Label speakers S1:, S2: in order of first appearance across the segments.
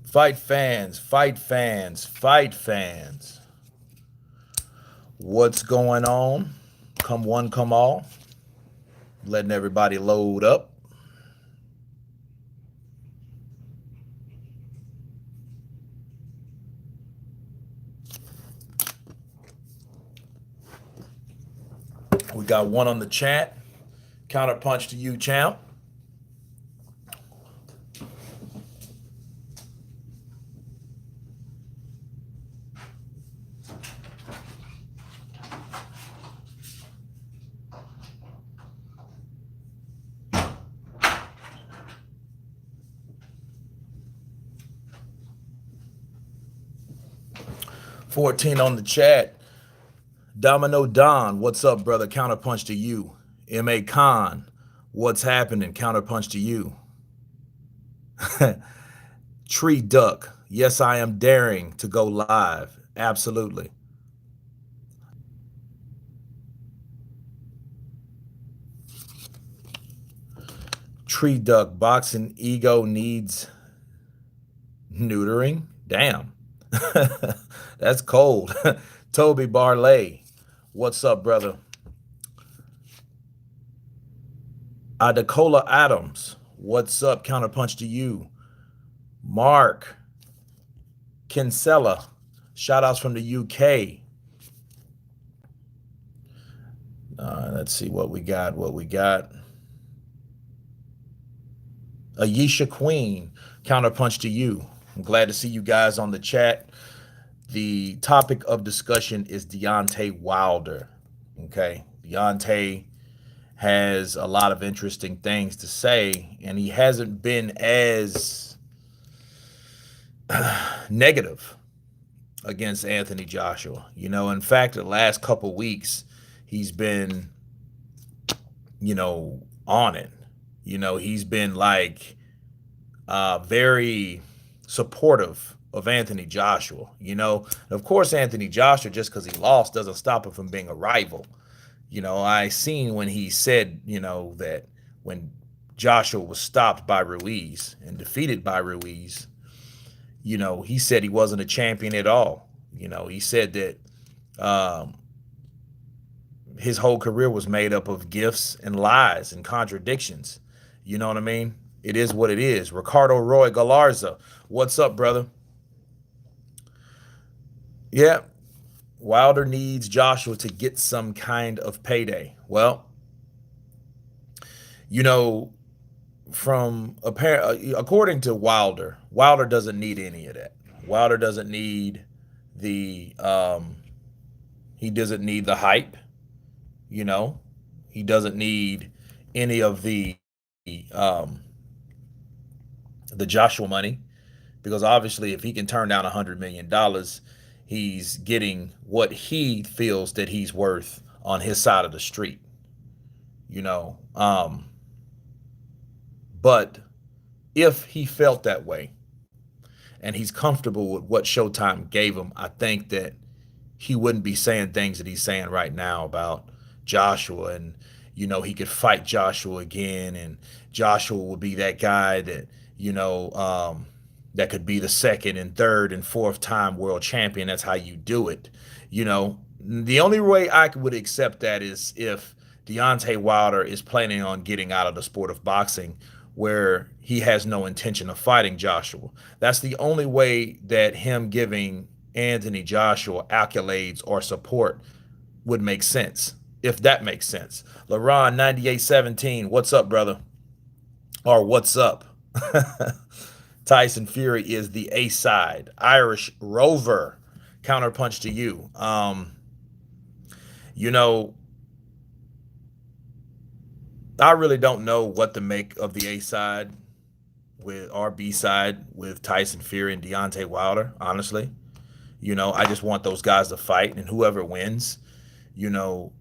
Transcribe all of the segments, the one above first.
S1: Fight fans, fight fans, fight fans. What's going on? Come one, come all. Letting everybody load up. We got one on the chat. Counterpunch to you, champ. 14 on the chat. Domino Don, what's up, brother? Counterpunch to you. M.A. Khan, what's happening? Counterpunch to you. Tree Duck, yes, I am daring to go live. Absolutely. Tree Duck, boxing ego needs neutering. Damn. That's cold. Toby Barley, what's up, brother? Adekola Adams, what's up? Counterpunch to you. Mark Kinsella, shout outs from the UK. Let's see what we got. Ayesha Queen, counterpunch to you. I'm glad to see you guys on the chat. The topic of discussion is Deontay Wilder. Okay. Deontay has a lot of interesting things to say, and he hasn't been as negative against Anthony Joshua. In fact, the last couple weeks, he's been, on it. He's been like very supportive of Anthony Joshua. Of course, Anthony Joshua, just because he lost, doesn't stop him from being a rival. I seen when he said, that when Joshua was stopped by Ruiz and defeated by Ruiz, he said he wasn't a champion at all. He said that his whole career was made up of gifts and lies and contradictions. You know what I mean? It is what it is. Ricardo Roy Galarza, what's up, brother? Yeah, Wilder needs Joshua to get some kind of payday. Well, from according to Wilder, Wilder doesn't need any of that. Wilder doesn't need the he doesn't need the hype. He doesn't need any of um, the Joshua money, because obviously if he can turn down $100 million, he's getting what he feels that he's worth on his side of the street. you know but if he felt that way and he's comfortable with what Showtime gave him, I think that he wouldn't be saying things that he's saying right now about Joshua, and he could fight Joshua again, and Joshua would be that guy that that could be the second and third and fourth time world champion. That's how you do it. The only way I would accept that is if Deontay Wilder is planning on getting out of the sport of boxing, where he has no intention of fighting Joshua. That's the only way that him giving Anthony Joshua accolades or support would make sense, if that makes sense. LaRon 9817, what's up, brother? Or what's up? Tyson Fury is the A side. Irish Rover, counterpunch to you. You know, I really don't know what to make of the A side with our B side with Tyson Fury and Deontay Wilder, honestly. I just want those guys to fight, and whoever wins,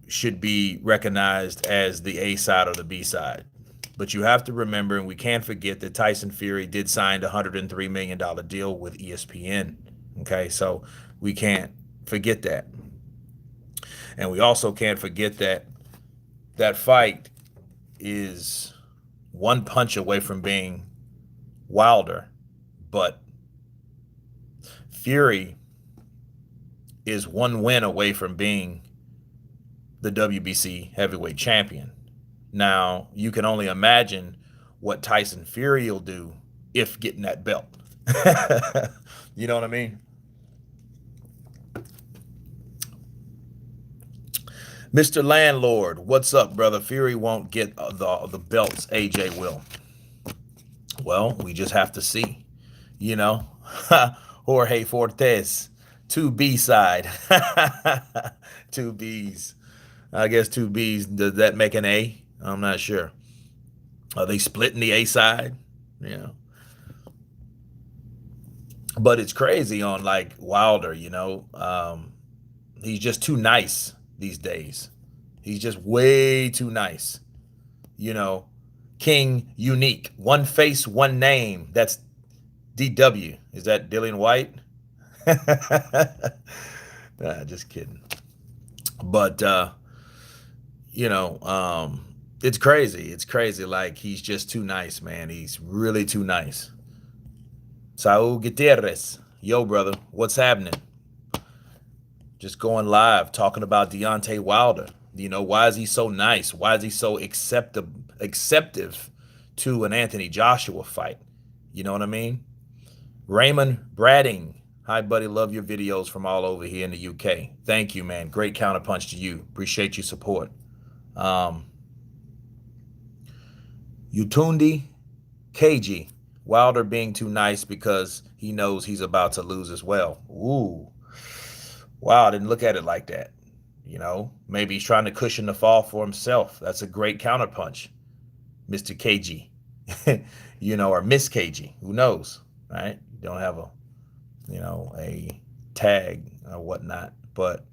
S1: should be recognized as the A side or the B side. But you have to remember, and we can't forget, that Tyson Fury did sign a $103 million deal with ESPN. Okay, so we can't forget that. And we also can't forget that that fight is one punch away from being Wilder, but Fury is one win away from being the WBC heavyweight champion. Now, you can only imagine what Tyson Fury will do if getting that belt. You know what I mean? Mr. Landlord, what's up, brother? Fury won't get the belts. AJ will. Well, we just have to see. You know, Jorge Fortes, 2B side, 2Bs. I guess 2Bs. Does that make an A? I'm not sure. Are they splitting the A side? You know, but it's crazy on like Wilder. He's just too nice these days. He's just way too nice. You know, King Unique, one face, one name. That's DW. Is that Dillian White? Nah, just kidding. But it's crazy. It's crazy. Like he's just too nice, man. He's really too nice. Saul Gutierrez, yo, brother, what's happening? Just going live, talking about Deontay Wilder. Why is he so nice? Why is he so acceptive to an Anthony Joshua fight? You know what I mean? Raymond Bradding. Hi, buddy. Love your videos from all over here in the UK. Thank you, man. Great counterpunch to you. Appreciate your support. Utundi KG. Wilder being too nice because he knows he's about to lose as well. Ooh. Wow, I didn't look at it like that. Maybe he's trying to cushion the fall for himself. That's a great counterpunch, Mr. KG. Or Miss KG. Who knows, right? You don't have a tag or whatnot. But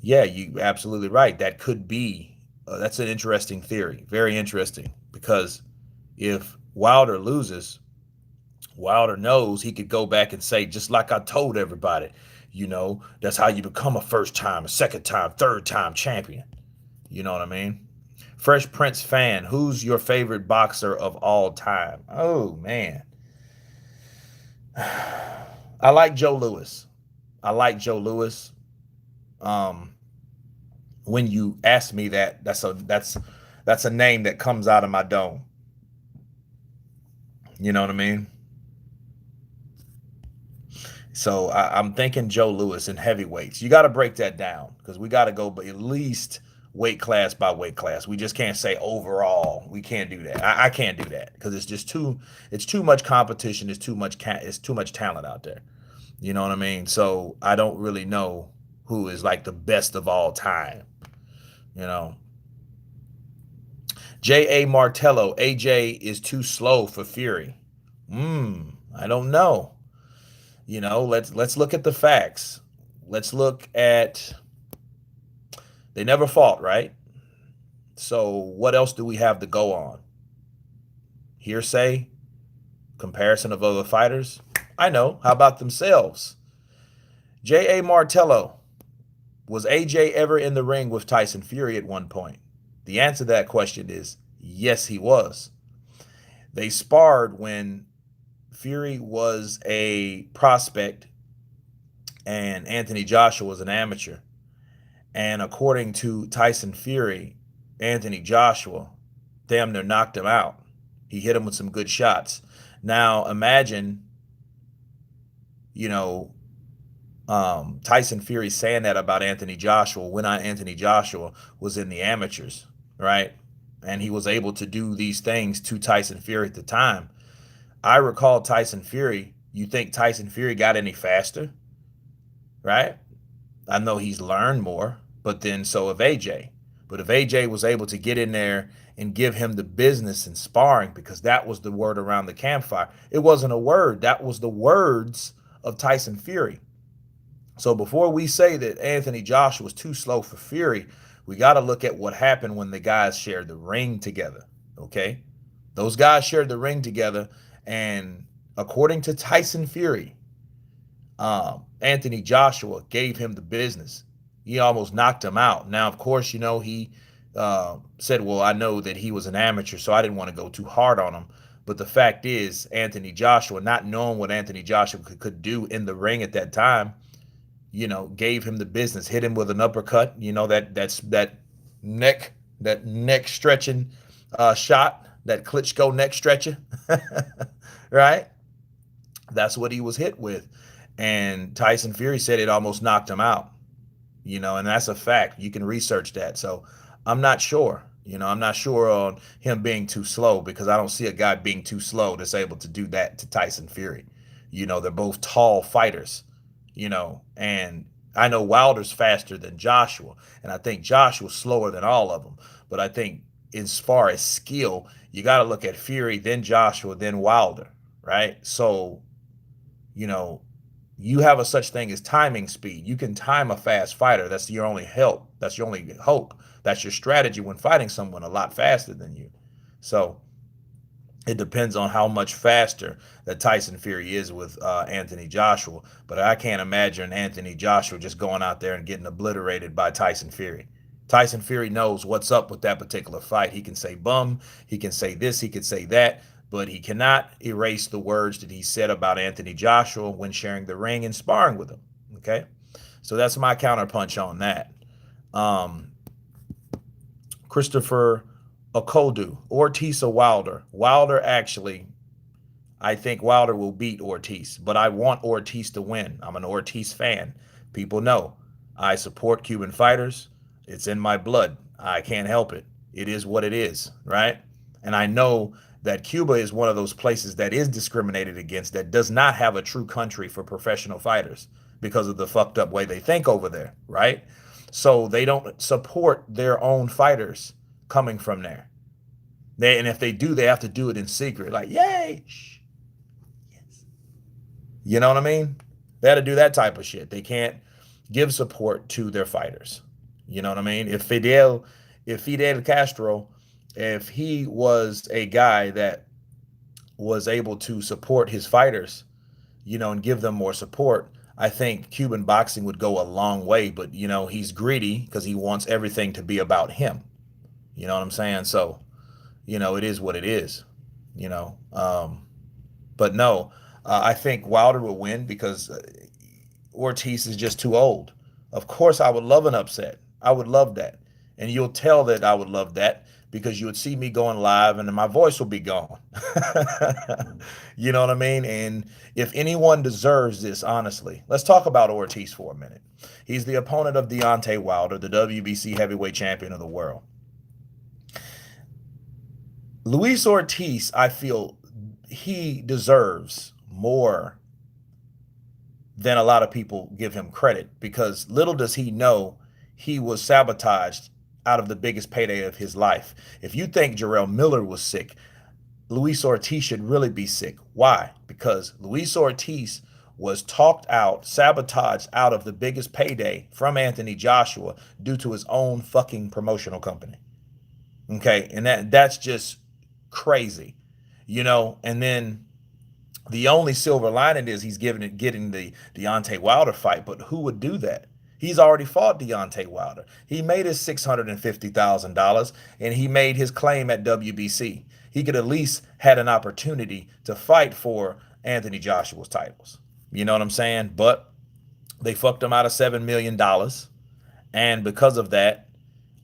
S1: yeah, you absolutely right. That could be, that's an interesting theory. Very interesting. Because if Wilder loses, Wilder knows he could go back and say, just like I told everybody, that's how you become a first time, a second time, third time champion. You know what I mean? Fresh Prince fan, who's your favorite boxer of all time? Oh, man. I like Joe Louis. When you ask me that, that's a name that comes out of my dome. You know what I mean? So I'm thinking Joe Louis in heavyweights. You got to break that down because we got to go at least weight class by weight class. We just can't say overall. We can't do that. I can't do that because it's too much competition. It's too much talent out there. You know what I mean? So I don't really know who is like the best of all time. J.A. Martello, AJ is too slow for Fury. I don't know. Let's look at the facts. Let's look at, they never fought, right? So what else do we have to go on? Hearsay? Comparison of other fighters? I know. How about themselves? J.A. Martello, was AJ ever in the ring with Tyson Fury at one point? The answer to that question is yes, he was. They sparred when Fury was a prospect and Anthony Joshua was an amateur. And according to Tyson Fury, Anthony Joshua damn near knocked him out. He hit him with some good shots. Now imagine, Tyson Fury saying that about Anthony Joshua when Anthony Joshua was in the amateurs, right? And he was able to do these things to Tyson Fury at the time. I recall Tyson Fury. You think Tyson Fury got any faster? Right? I know he's learned more, but then so have AJ. But if AJ was able to get in there and give him the business and sparring, because that was the word around the campfire. It wasn't a word. That was the words of Tyson Fury. So before we say that Anthony Joshua was too slow for Fury, we got to look at what happened when the guys shared the ring together. Okay? Those guys shared the ring together. And according to Tyson Fury, Anthony Joshua gave him the business. He almost knocked him out. Now, of course, he said, well, I know that he was an amateur, so I didn't want to go too hard on him. But the fact is, Anthony Joshua, not knowing what Anthony Joshua could do in the ring at that time, gave him the business, hit him with an uppercut. Neck, that neck stretching shot, that Klitschko neck stretcher, right? That's what he was hit with. And Tyson Fury said it almost knocked him out, and that's a fact. You can research that. So I'm not sure. I'm not sure on him being too slow, because I don't see a guy being too slow that's able to do that to Tyson Fury. They're both tall fighters, and I know Wilder's faster than Joshua, and I think Joshua's slower than all of them. But I think as far as skill, you got to look at Fury, then Joshua, then Wilder, right? So, you know, you have a such thing as timing speed. You can time a fast fighter. That's your only help. That's your only hope. That's your strategy when fighting someone a lot faster than you. So it depends on how much faster that Tyson Fury is with Anthony Joshua. But I can't imagine Anthony Joshua just going out there and getting obliterated by Tyson Fury. Tyson Fury knows what's up with that particular fight. He can say bum, he can say this, he can say that, but he cannot erase the words that he said about Anthony Joshua when sharing the ring and sparring with him. Okay, so that's my counterpunch on that. Um, Christopher Okodu, Ortiz or Wilder. Wilder, actually, I think Wilder will beat Ortiz, but I want Ortiz to win. I'm an Ortiz fan. People know I support Cuban fighters. It's in my blood. I can't help it. It is what it is, right? And I know that Cuba is one of those places that is discriminated against, that does not have a true country for professional fighters because of the fucked up way they think over there, right? So they don't support their own fighters coming from there. And if they do, they have to do it in secret. Like, yay! Shh. Yes. You know what I mean? They had to do that type of shit. They can't give support to their fighters. You know what I mean? If Fidel Castro, if he was a guy that was able to support his fighters, and give them more support, I think Cuban boxing would go a long way. But, he's greedy because he wants everything to be about him. You know what I'm saying? So, it is what it is, you know. But no, I think Wilder will win because Ortiz is just too old. Of course, I would love an upset. I would love that. And you'll tell that I would love that because you would see me going live and my voice will be gone. You know what I mean? And if anyone deserves this, honestly, let's talk about Ortiz for a minute. He's the opponent of Deontay Wilder, the WBC heavyweight champion of the world. Luis Ortiz, I feel he deserves more than a lot of people give him credit, because little does he know he was sabotaged out of the biggest payday of his life. If you think Jarrell Miller was sick, Luis Ortiz should really be sick. Why? Because Luis Ortiz was talked out, sabotaged out of the biggest payday from Anthony Joshua due to his own fucking promotional company. Okay, and that's just crazy, and then the only silver lining is he's getting the Deontay Wilder fight. But who would do that? He's already fought Deontay Wilder. He made his $650,000 and he made his claim at WBC. He could at least had an opportunity to fight for Anthony Joshua's titles. You know what I'm saying? But they fucked him out of $7 million. And because of that,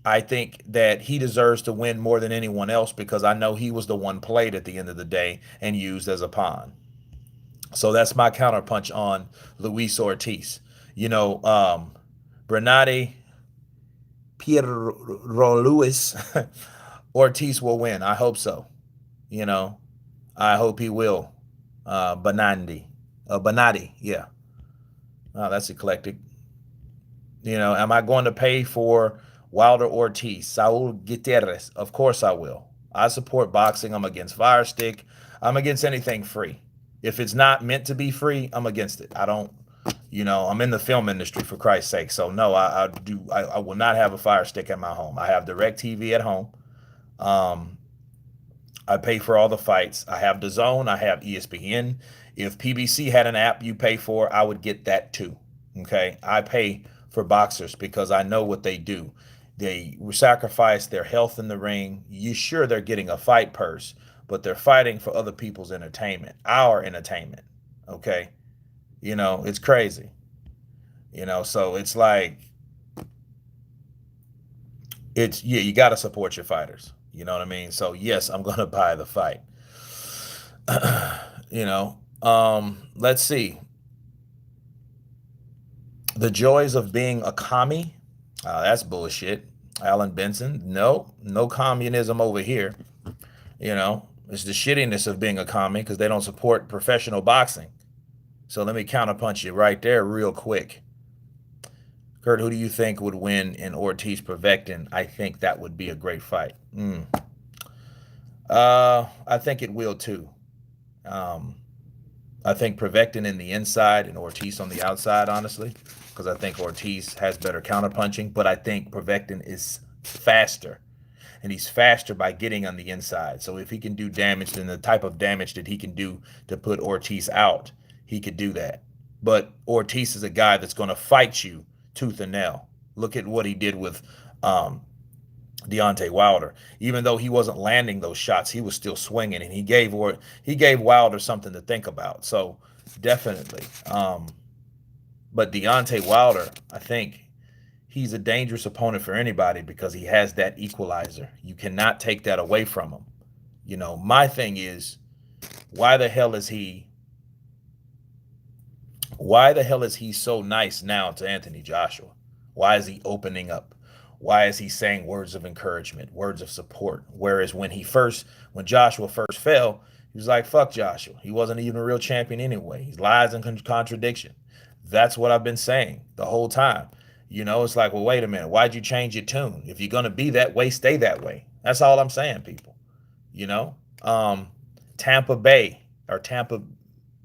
S1: I think that he deserves to win more than anyone else, because I know he was the one played at the end of the day and used as a pawn. So that's my counterpunch on Luis Ortiz. Bernardi Pierro Luis Ortiz will win. I hope so. I hope he will. Bernardi, yeah. Oh, that's eclectic. Am I going to pay for Wilder Ortiz, Saul Gutierrez? Of course I will. I support boxing. I'm against Fire Stick. I'm against anything free. If it's not meant to be free, I'm against it. I don't, I'm in the film industry, for Christ's sake. So no, I will not have a Fire Stick at my home. I have DirecTV at home. I pay for all the fights. I have DAZN. I have ESPN. If PBC had an app you pay for, I would get that too. Okay. I pay for boxers because I know what they do. They sacrifice their health in the ring. You sure they're getting a fight purse, but they're fighting for other people's entertainment, our entertainment. Okay. It's crazy. So it's like, yeah, you got to support your fighters. You know what I mean? So, yes, I'm going to buy the fight. Let's see. The joys of being a commie. That's bullshit. Alan Benson. No, no communism over here. It's the shittiness of being a commie because they don't support professional boxing. So let me counterpunch you right there real quick. Kurt, who do you think would win in Ortiz Provectin? I think that would be a great fight. I think it will too. Um, I think Provectin in the inside and Ortiz on the outside, honestly, because I think Ortiz has better counterpunching, but I think Provectin is faster, and he's faster by getting on the inside. So if he can do damage, then the type of damage that he can do to put Ortiz out, he could do that. But Ortiz is a guy that's going to fight you tooth and nail. Look at what he did with Deontay Wilder. Even though he wasn't landing those shots, he was still swinging, and he gave Wilder something to think about. So definitely. But Deontay Wilder, I think he's a dangerous opponent for anybody because he has that equalizer. You cannot take that away from him. My thing is, why the hell is he why the hell is he so nice now to Anthony Joshua? Why is he opening up? Why is he saying words of encouragement, words of support? Whereas when Joshua first fell, he was like, fuck Joshua. He wasn't even a real champion anyway. He's lies and contradiction. That's what I've been saying the whole time. It's like, well, wait a minute. Why'd you change your tune? If you're going to be that way, stay that way. That's all I'm saying, people. You know, Tampa Bay or Tampa,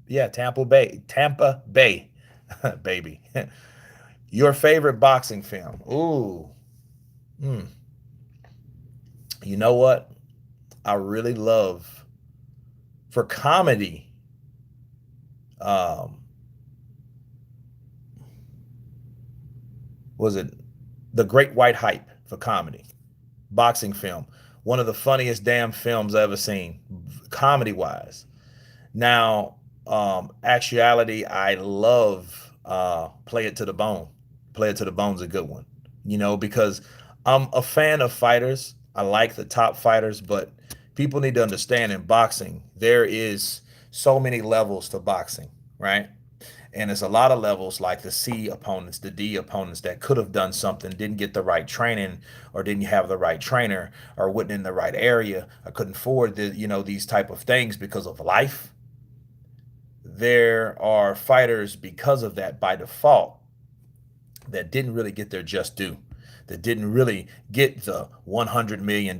S1: yeah, Tampa Bay, baby. Your favorite boxing film? Ooh, you know what? I really love for comedy. Um, was it The Great White Hype for comedy? Boxing film. One of the funniest damn films I ever seen, comedy wise. Now, actuality, I love Play It to the Bone. Play It to the Bone's a good one, because I'm a fan of fighters. I like the top fighters, but people need to understand in boxing, there is so many levels to boxing, right? And there's a lot of levels like the C opponents, the D opponents that could have done something, didn't get the right training, or didn't have the right trainer, or wasn't in the right area, or couldn't afford these type of things because of life. There are fighters because of that by default that didn't really get their just due, that didn't really get the $100 million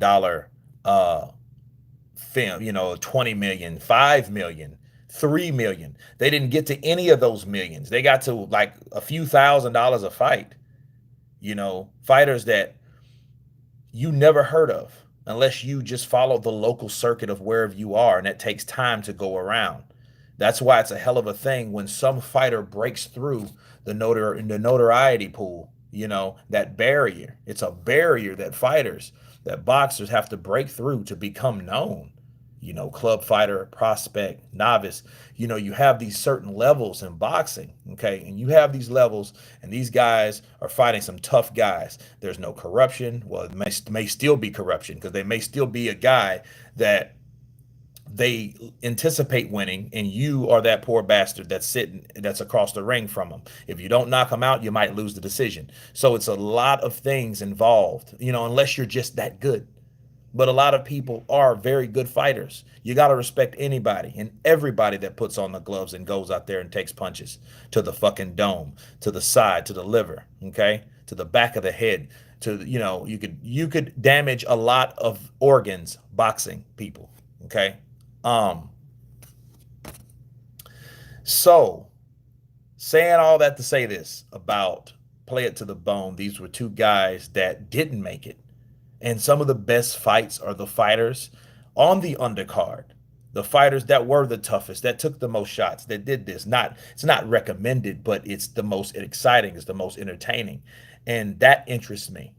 S1: film, 20 million, 5 million, 3 million. They didn't get to any of those millions. They got to like a few $1,000s a fight. Fighters that you never heard of unless you just follow the local circuit of wherever you are, and that takes time to go around. That's why it's a hell of a thing when some fighter breaks through the notoriety pool, that barrier. It's a barrier that boxers have to break through to become known. Club fighter, prospect, novice. You have these certain levels in boxing, okay? And you have these levels, and these guys are fighting some tough guys. There's no corruption. Well, it may still be corruption because they may still be a guy that they anticipate winning, and you are that poor bastard that's across the ring from them. If you don't knock them out, you might lose the decision. So it's a lot of things involved, unless you're just that good. But a lot of people are very good fighters. You got to respect anybody and everybody that puts on the gloves and goes out there and takes punches to the fucking dome, to the side, to the liver, okay, to the back of the head. You could damage a lot of organs boxing, people, okay. Um, so saying all that to say this about Play It to the Bone, these were two guys that didn't make it. And some of the best fights are the fighters on the undercard, the fighters that were the toughest, that took the most shots, that did this. It's not recommended, but it's the most exciting, it's the most entertaining. And that interests me.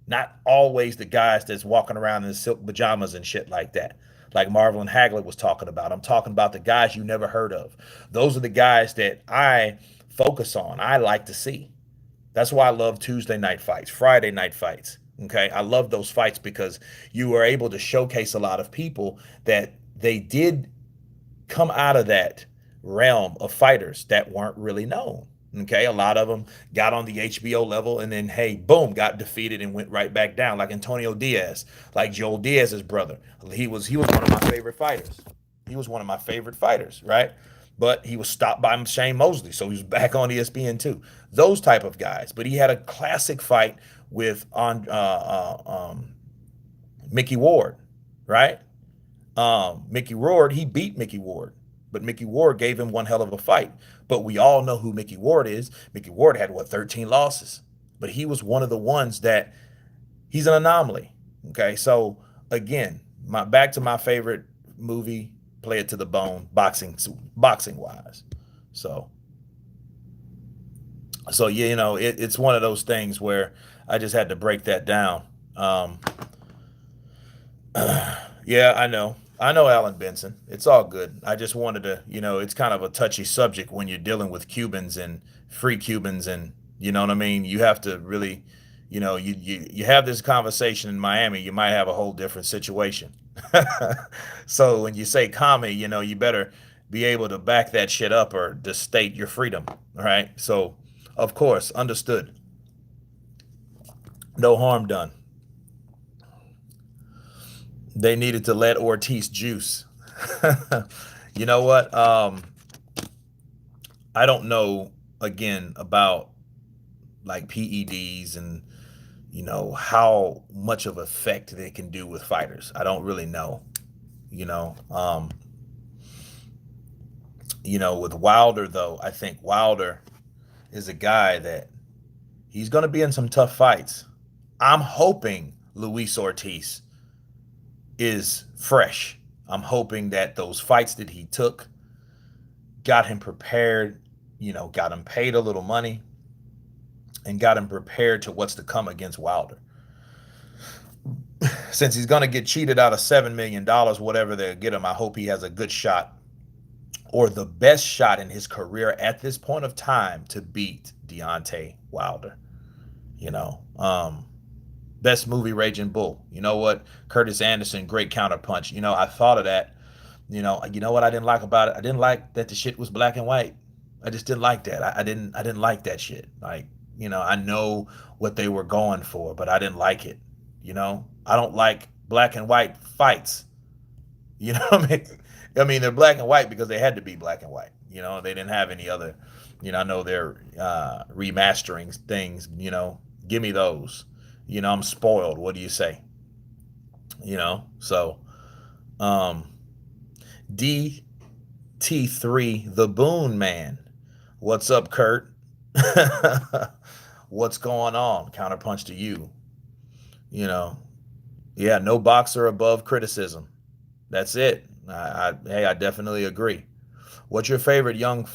S1: Not always the guys that's walking around in silk pajamas and shit like that. like Marvel and Hagler was talking about. I'm talking about the guys you never heard of. Those are the guys that I focus on. I like to see. That's why I love Tuesday night fights, Friday night fights. Okay. I love those fights because you were able to showcase a lot of people that they did come out of that realm of fighters that weren't really known. Okay, a lot of them got on the HBO level and then, hey, boom, got defeated and went right back down, like Antonio Diaz, like Joel Diaz's brother. He was one of my favorite fighters. He was one of my favorite fighters, right? But he was stopped by Shane Mosley, so he was back on ESPN too. Those type of guys. But he had a classic fight with on Mickey Ward, right? Mickey Ward, he beat Mickey Ward, but Mickey Ward gave him one hell of a fight. But we all know who Mickey Ward is. Mickey Ward had what, 13 losses, but he was one of the ones that he's an anomaly. Okay, so again, my back to my favorite movie, Play It to the Bone, boxing wise. So yeah, it's one of those things where I just had to break that down. Um, Yeah, I know. I know Alan Benson. It's all good. I just wanted to, it's kind of a touchy subject when you're dealing with Cubans and free Cubans, and you know what I mean? You have to really, you have this conversation in Miami, you might have a whole different situation. So when you say commie, you better be able to back that shit up or just state your freedom, all right? So, of course, understood. No harm done. They needed to let Ortiz juice. You know what? I don't know again about like PEDs and how much of effect they can do with fighters. I don't really know. You know, um, with Wilder though, I think Wilder is a guy that he's going to be in some tough fights. I'm hoping Luis Ortiz is fresh. I'm hoping that those fights that he took got him prepared, got him paid a little money and got him prepared to what's to come against Wilder. Since he's going to get cheated out of $7 million, whatever they get him, I hope he has a good shot or the best shot in his career at this point of time to beat Deontay Wilder. You know, best movie, Raging Bull. You know what? Curtis Anderson, great counterpunch. I thought of that. You know what I didn't like about it? I didn't like that the shit was black and white. I just didn't like that. I didn't like that shit. Like, I know what they were going for, but I didn't like it. I don't like black and white fights. You know what I mean? I mean, they're black and white because they had to be black and white. They didn't have any other, I know they're remastering things, give me those. I'm spoiled. What do you say? So um DT3, the Boon Man. What's up, Kurt? What's going on? Counterpunch to you. You know, yeah, no boxer above criticism. That's it. Hey, I definitely agree. What's your favorite young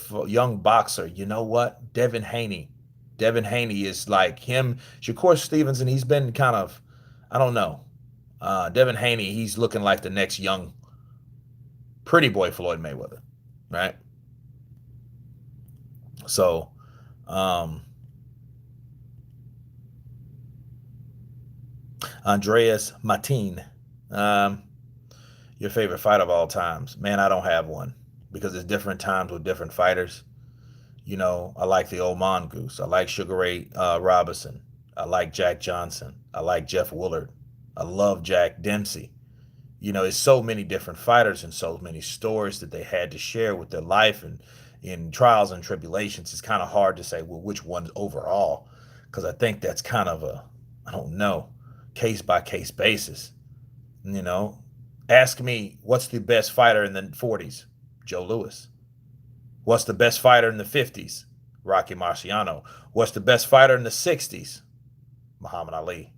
S1: boxer? You know what? Devin Haney. Devin Haney is like him. Shakur Stevenson, he's been kind of, I don't know. Devin Haney, he's looking like the next young pretty boy Floyd Mayweather, right? So, um, Andreas Matin, um, your favorite fight of all times? Man, I don't have one because it's different times with different fighters. I like the old mongoose. I like Sugar Ray Robinson. I like Jack Johnson. I like Jeff Willard. I love Jack Dempsey. It's so many different fighters and so many stories that they had to share with their life and in trials and tribulations. It's kind of hard to say, well, which one's overall, because I think that's kind of I don't know, case by case basis. You know, Ask me what's the best fighter in the 40s? Joe Louis. What's the best fighter in the 50s? Rocky Marciano. What's the best fighter in the 60s? Muhammad Ali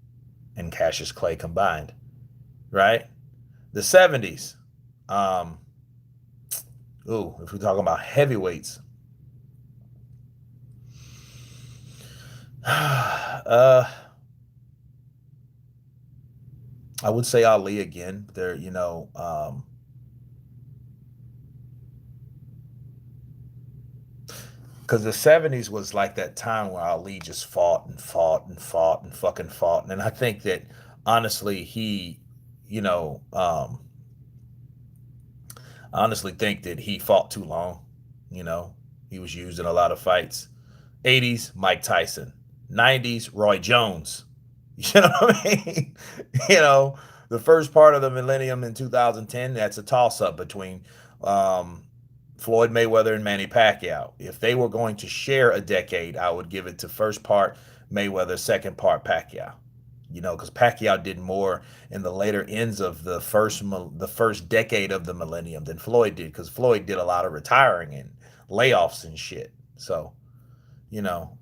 S1: and Cassius Clay combined, right? The 70s. Um, if we're talking about heavyweights, uh, I would say Ali again. There, because the '70s was like that time where Ali just fought and fought and fought and fucking fought, and I think that honestly, you know, um, I honestly think that he fought too long. You know, he was used in a lot of fights. '80s, Mike Tyson. '90s, Roy Jones. You know what I mean? you know, the first part of the millennium in 2010, that's a toss up between um, Floyd Mayweather and Manny Pacquiao. If they were going to share a decade, I would give it to first part Mayweather, second part Pacquiao. Because Pacquiao did more in the later ends of the first decade of the millennium than Floyd did, because Floyd did a lot of retiring and layoffs and shit. So, you know,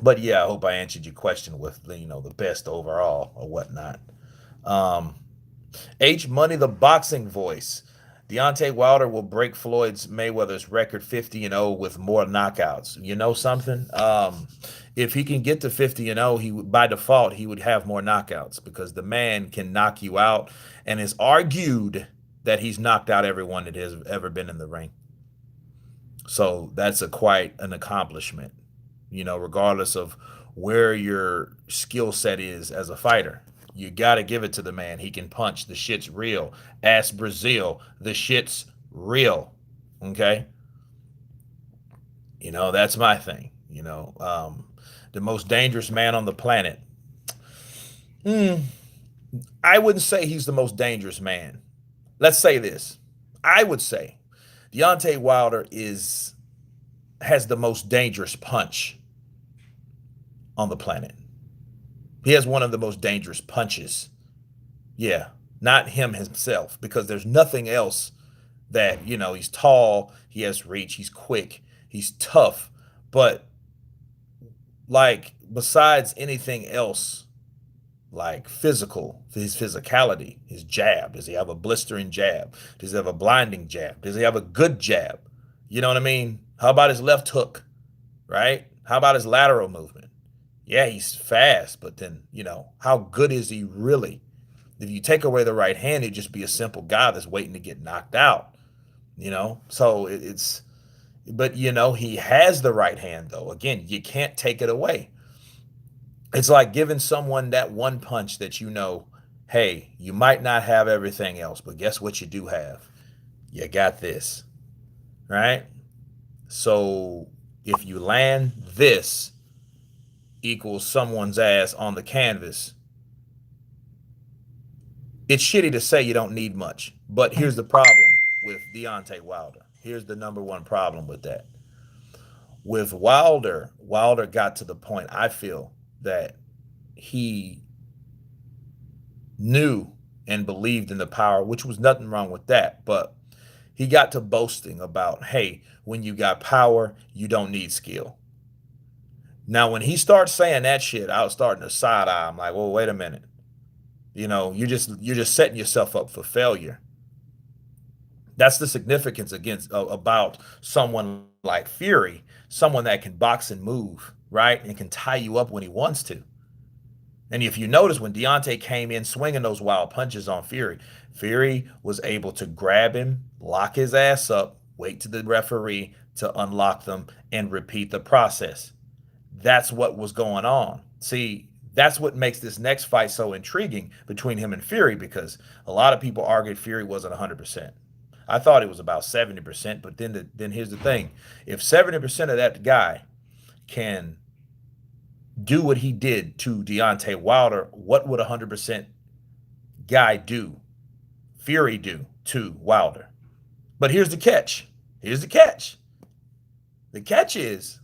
S1: but yeah, I hope I answered your question with the best overall or whatnot. Um, H Money, the boxing voice. Deontay Wilder will break Floyd's Mayweather's record 50-0 with more knockouts. You know something? If he can get to 50-0, he would, by default, he would have more knockouts, because the man can knock you out, and it's argued that he's knocked out everyone that has ever been in the ring. So that's a quite an accomplishment, regardless of where your skill set is as a fighter. You got to give it to the man. He can punch. The shit's real. Ask Brazil. The shit's real. Okay? That's my thing. The most dangerous man on the planet. Hmm, I wouldn't say he's the most dangerous man. Let's say this. I would say Deontay Wilder has the most dangerous punch on the planet. He has one of the most dangerous punches. Yeah, not him himself, because there's nothing else that, he's tall, he has reach, he's quick, he's tough. But, like, besides anything else, like physical, his physicality, his jab, does he have a blistering jab? Does he have a blinding jab? Does he have a good jab? You know what I mean? How about his left hook, right? How about his lateral movement? Yeah, he's fast, but then, how good is he really? If you take away the right hand, he'd just be a simple guy that's waiting to get knocked out, So but he has the right hand, though. Again, you can't take it away. It's like giving someone that one punch that hey, you might not have everything else, but guess what you do have? You got this, right? So if you land this equals someone's ass on the canvas, it's shitty to say you don't need much. But here's the problem with Deontay Wilder. Here's the number one problem with that. With Wilder got to the point, I feel, that he knew and believed in the power, which was nothing wrong with that. But he got to boasting about, hey, when you got power, you don't need skill. Now, when he starts saying that shit, I was starting to side eye. I'm like, well, wait a minute. You're just setting yourself up for failure. That's the significance about someone like Fury, someone that can box and move, right, and can tie you up when he wants to. And if you notice, when Deontay came in swinging those wild punches on Fury, Fury was able to grab him, lock his ass up, wait to the referee to unlock them, and repeat the process. That's what was going on. See, that's what makes this next fight so intriguing between him and Fury, because a lot of people argued Fury wasn't 100%. I thought it was about 70%, but then here's the thing. If 70% of that guy can do what he did to Deontay Wilder, what would 100% guy do, Fury do to Wilder? But here's the catch. Here's the catch. The catch is,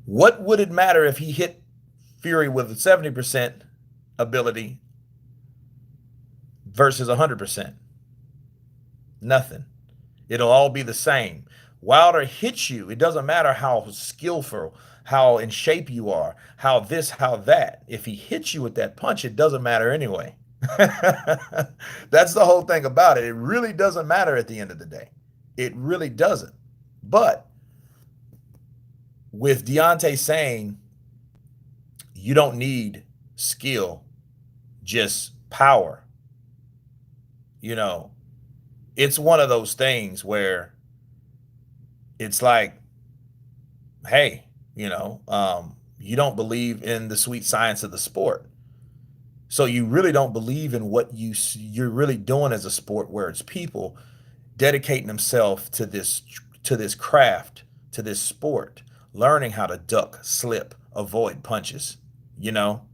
S1: what would it matter if he hit Fury with a 70% ability versus 100%? Nothing. It'll all be the same. Wilder hits you. It doesn't matter how skillful, how in shape you are, how this, how that. If he hits you with that punch, it doesn't matter anyway. That's the whole thing about it. It really doesn't matter at the end of the day. It really doesn't. But with Deontay saying you don't need skill, just power. You know, it's one of those things where it's like, hey, you don't believe in the sweet science of the sport. So you really don't believe in what you're really doing as a sport, where it's people dedicating themselves to this craft, to this sport, learning how to duck, slip, avoid punches, you know?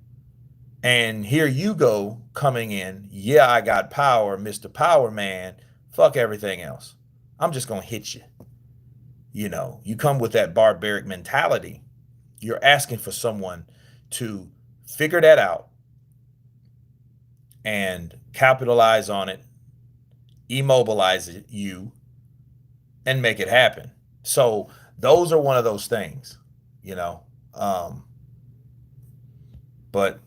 S1: And here you go coming in, yeah, I got power, Mr. Power Man. Fuck everything else. I'm just going to hit you. You come with that barbaric mentality. You're asking for someone to figure that out and capitalize on it, immobilize you, and make it happen. So those are one of those things, you know. Um, but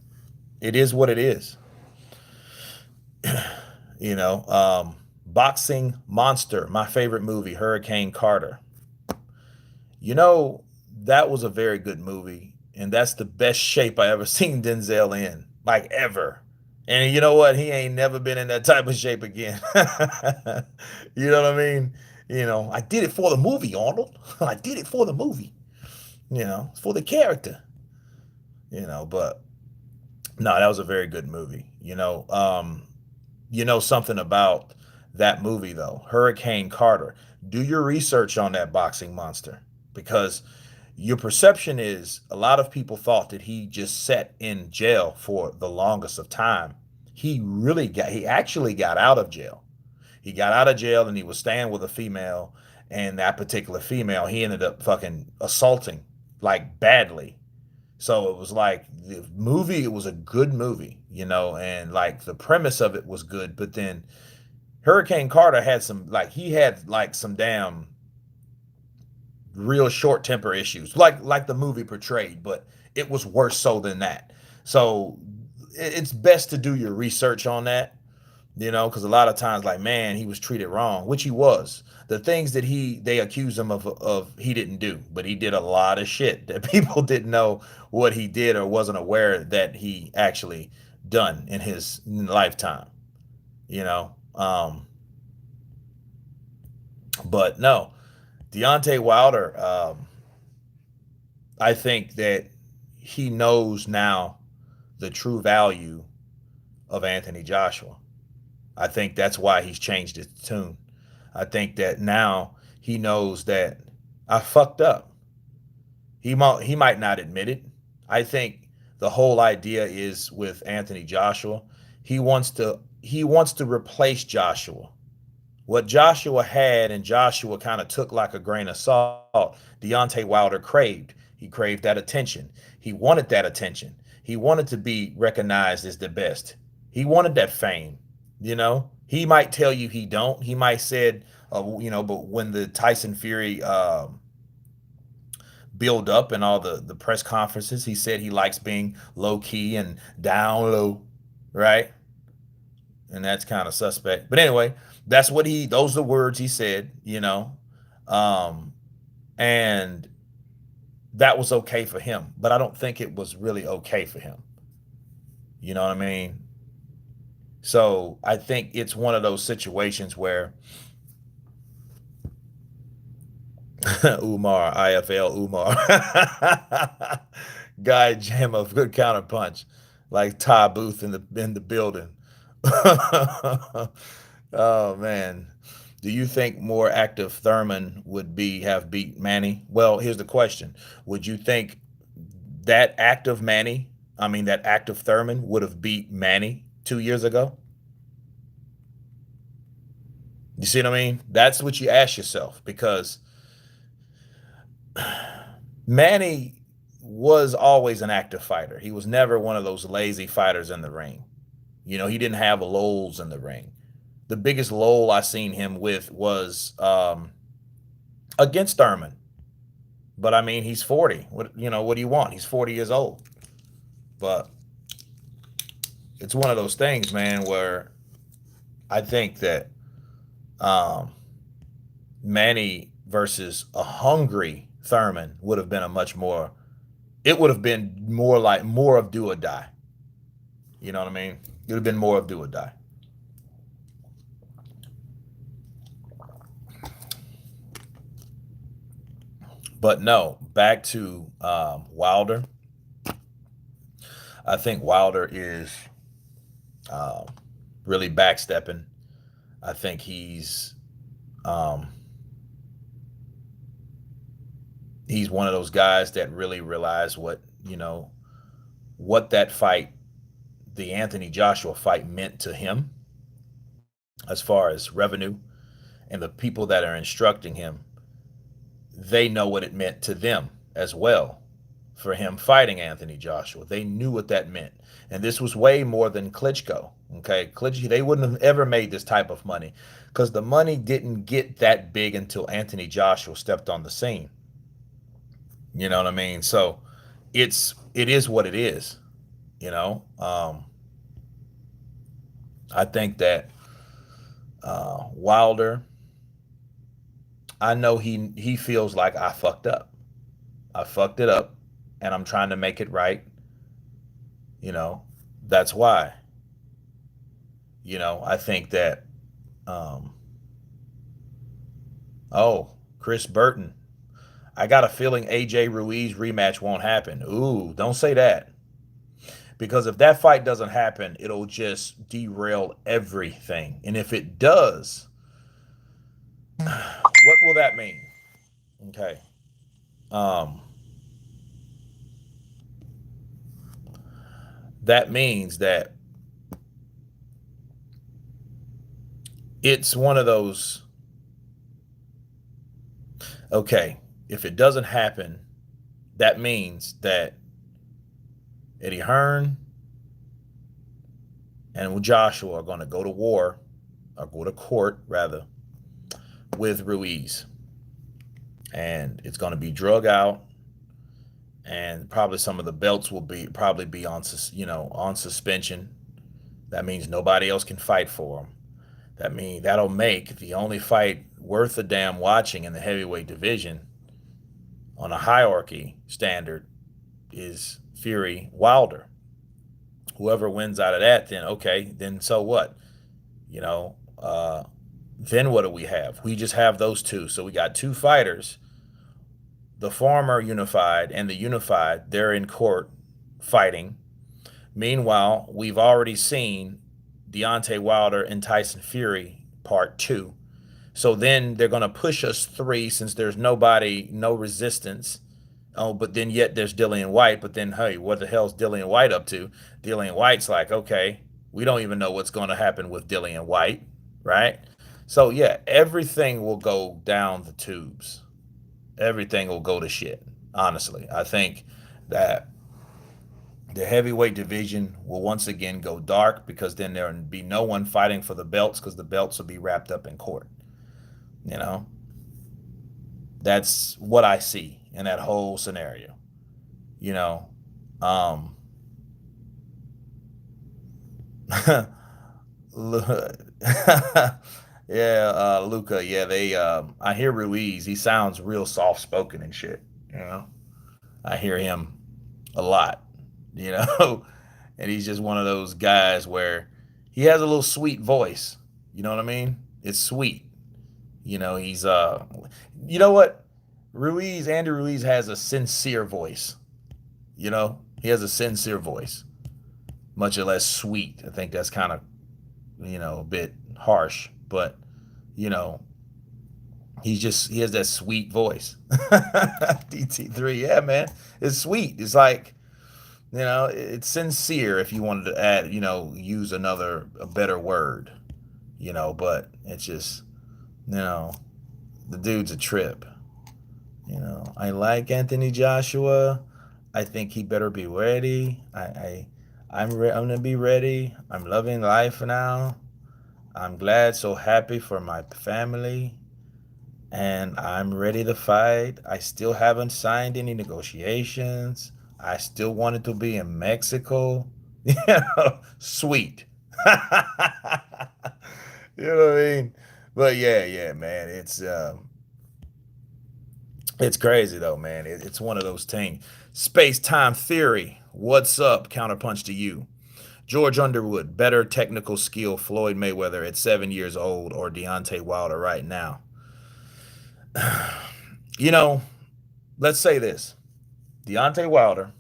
S1: it is what it is. Boxing Monster, my favorite movie, Hurricane Carter. You know, that was a very good movie, and that's the best shape I ever seen Denzel in, like ever. And you know what? He ain't never been in that type of shape again. You know what I mean? I did it for the movie, Arnold. I did it for the movie. For the character. But no, that was a very good movie. Something about that movie though, Hurricane Carter. Do your research on that boxing monster, because your perception is a lot of people thought that he just sat in jail for the longest of time. He actually got out of jail. He got out of jail and he was staying with a female, and that particular female he ended up fucking assaulting, like, badly. So it was like the movie, it was a good movie, and like the premise of it was good, but then Hurricane Carter had some damn real short temper issues, like the movie portrayed, but it was worse so than that. So it's best to do your research on that, because a lot of times, like, man, he was treated wrong, which he was. The things that they accused him of he didn't do, but he did a lot of shit that people didn't know what he did or wasn't aware that he actually done in his lifetime, you know. But no, Deontay Wilder, I think that he knows now the true value of Anthony Joshua. I think that's why he's changed his tune. I think that now he knows that I fucked up. He might not admit it. I think the whole idea is with Anthony Joshua, he wants to replace Joshua. What Joshua had and Joshua kind of took like a grain of salt, Deontay Wilder craved. He craved that attention. He wanted that attention. He wanted to be recognized as the best. He wanted that fame. He might tell you he don't. He might said, but when the Tyson Fury build up and all the press conferences, he said he likes being low key and down low, right? And that's kind of suspect. But anyway, those are the words he said. Um, and that was okay for him. But I don't think it was really okay for him. You know what I mean? So I think it's one of those situations where Umar, IFL Umar, guy jam a good counter punch, like Ty Booth in the building. Oh man, do you think more active Thurman would have beat Manny? Well, here's the question: would you think that active Manny, I mean that active Thurman, would have beat Manny 2 years ago? You see what I mean? That's what you ask yourself, because Manny was always an active fighter. He was never one of those lazy fighters in the ring. He didn't have lulls in the ring. The biggest lull I seen him with was against Thurman. But I mean, he's 40. What do you want? He's 40 years old. But it's one of those things, man, where I think that Manny versus a hungry Thurman would have been it would have been more of do or die. You know what I mean? It would have been more of do or die. But no, back to Wilder. I think Wilder is um, really backstepping. I think um, he's one of those guys that really realized what that fight, the Anthony Joshua fight, meant to him as far as revenue, and the people that are instructing him, they know what it meant to them as well for him fighting Anthony Joshua. They knew what that meant. And this was way more than Klitschko. Okay. Klitschko, they wouldn't have ever made this type of money because the money didn't get that big until Anthony Joshua stepped on the scene. You know what I mean? So it is what it is. You know, I think that Wilder, I know he feels like I fucked up. I fucked it up, and I'm trying to make it right. You know, that's why. I think that. Um, oh, Chris Burton. I got a feeling AJ Ruiz rematch won't happen. Ooh, don't say that. Because if that fight doesn't happen, it'll just derail everything. And if it does, what will that mean? Okay. Um, that means that it's one of those, okay, if it doesn't happen, that means that Eddie Hearn and Joshua are going to go to war, or go to court rather, with Ruiz. And it's going to be drug out, and probably some of the belts will be on suspension. That means nobody else can fight for them. That'll make the only fight worth a damn watching in the heavyweight division on a hierarchy standard is Fury Wilder. Whoever wins out of that, then okay, then so what? You know, then what do we have? We just have those two. So we got two fighters. The former unified and the unified, they're in court fighting. Meanwhile, we've already seen Deontay Wilder and Tyson Fury part two. So then they're going to push us three since there's nobody, no resistance. Oh, but then yet there's Dillian White. But then, hey, what the hell's Dillian White up to? Dillian White's like, okay, we don't even know what's going to happen with Dillian White, right? So yeah, everything will go down the tubes. Everything will go to shit. Honestly, I think that the heavyweight division will once again go dark because then there will be no one fighting for the belts because the belts will be wrapped up in court. You know, that's what I see in that whole scenario. You know, um, yeah, Luca. Yeah, they. I hear Ruiz. He sounds real soft spoken and shit. You know, I hear him a lot. You know, and he's just one of those guys where he has a little sweet voice. You know what I mean? It's sweet. He's you know what? Andy Ruiz has a sincere voice. He has a sincere voice, much less sweet. I think that's kind of, a bit harsh, but you know, he has that sweet voice. DT3, yeah, man. It's sweet. It's like, it's sincere if you wanted to add, use a better word, but it's just, you know, the dude's a trip. I like Anthony Joshua. I think he better be ready. I'm gonna be ready. I'm loving life now. I'm glad, so happy for my family, and I'm ready to fight. I still haven't signed any negotiations. I still wanted to be in Mexico. Sweet. You know what I mean? But yeah, yeah, man. It's crazy though, man. It's one of those things. Space time theory. What's up? Counterpunch to you. George Underwood, better technical skill, Floyd Mayweather at 7 years old or Deontay Wilder right now? You know, let's say this. Deontay Wilder,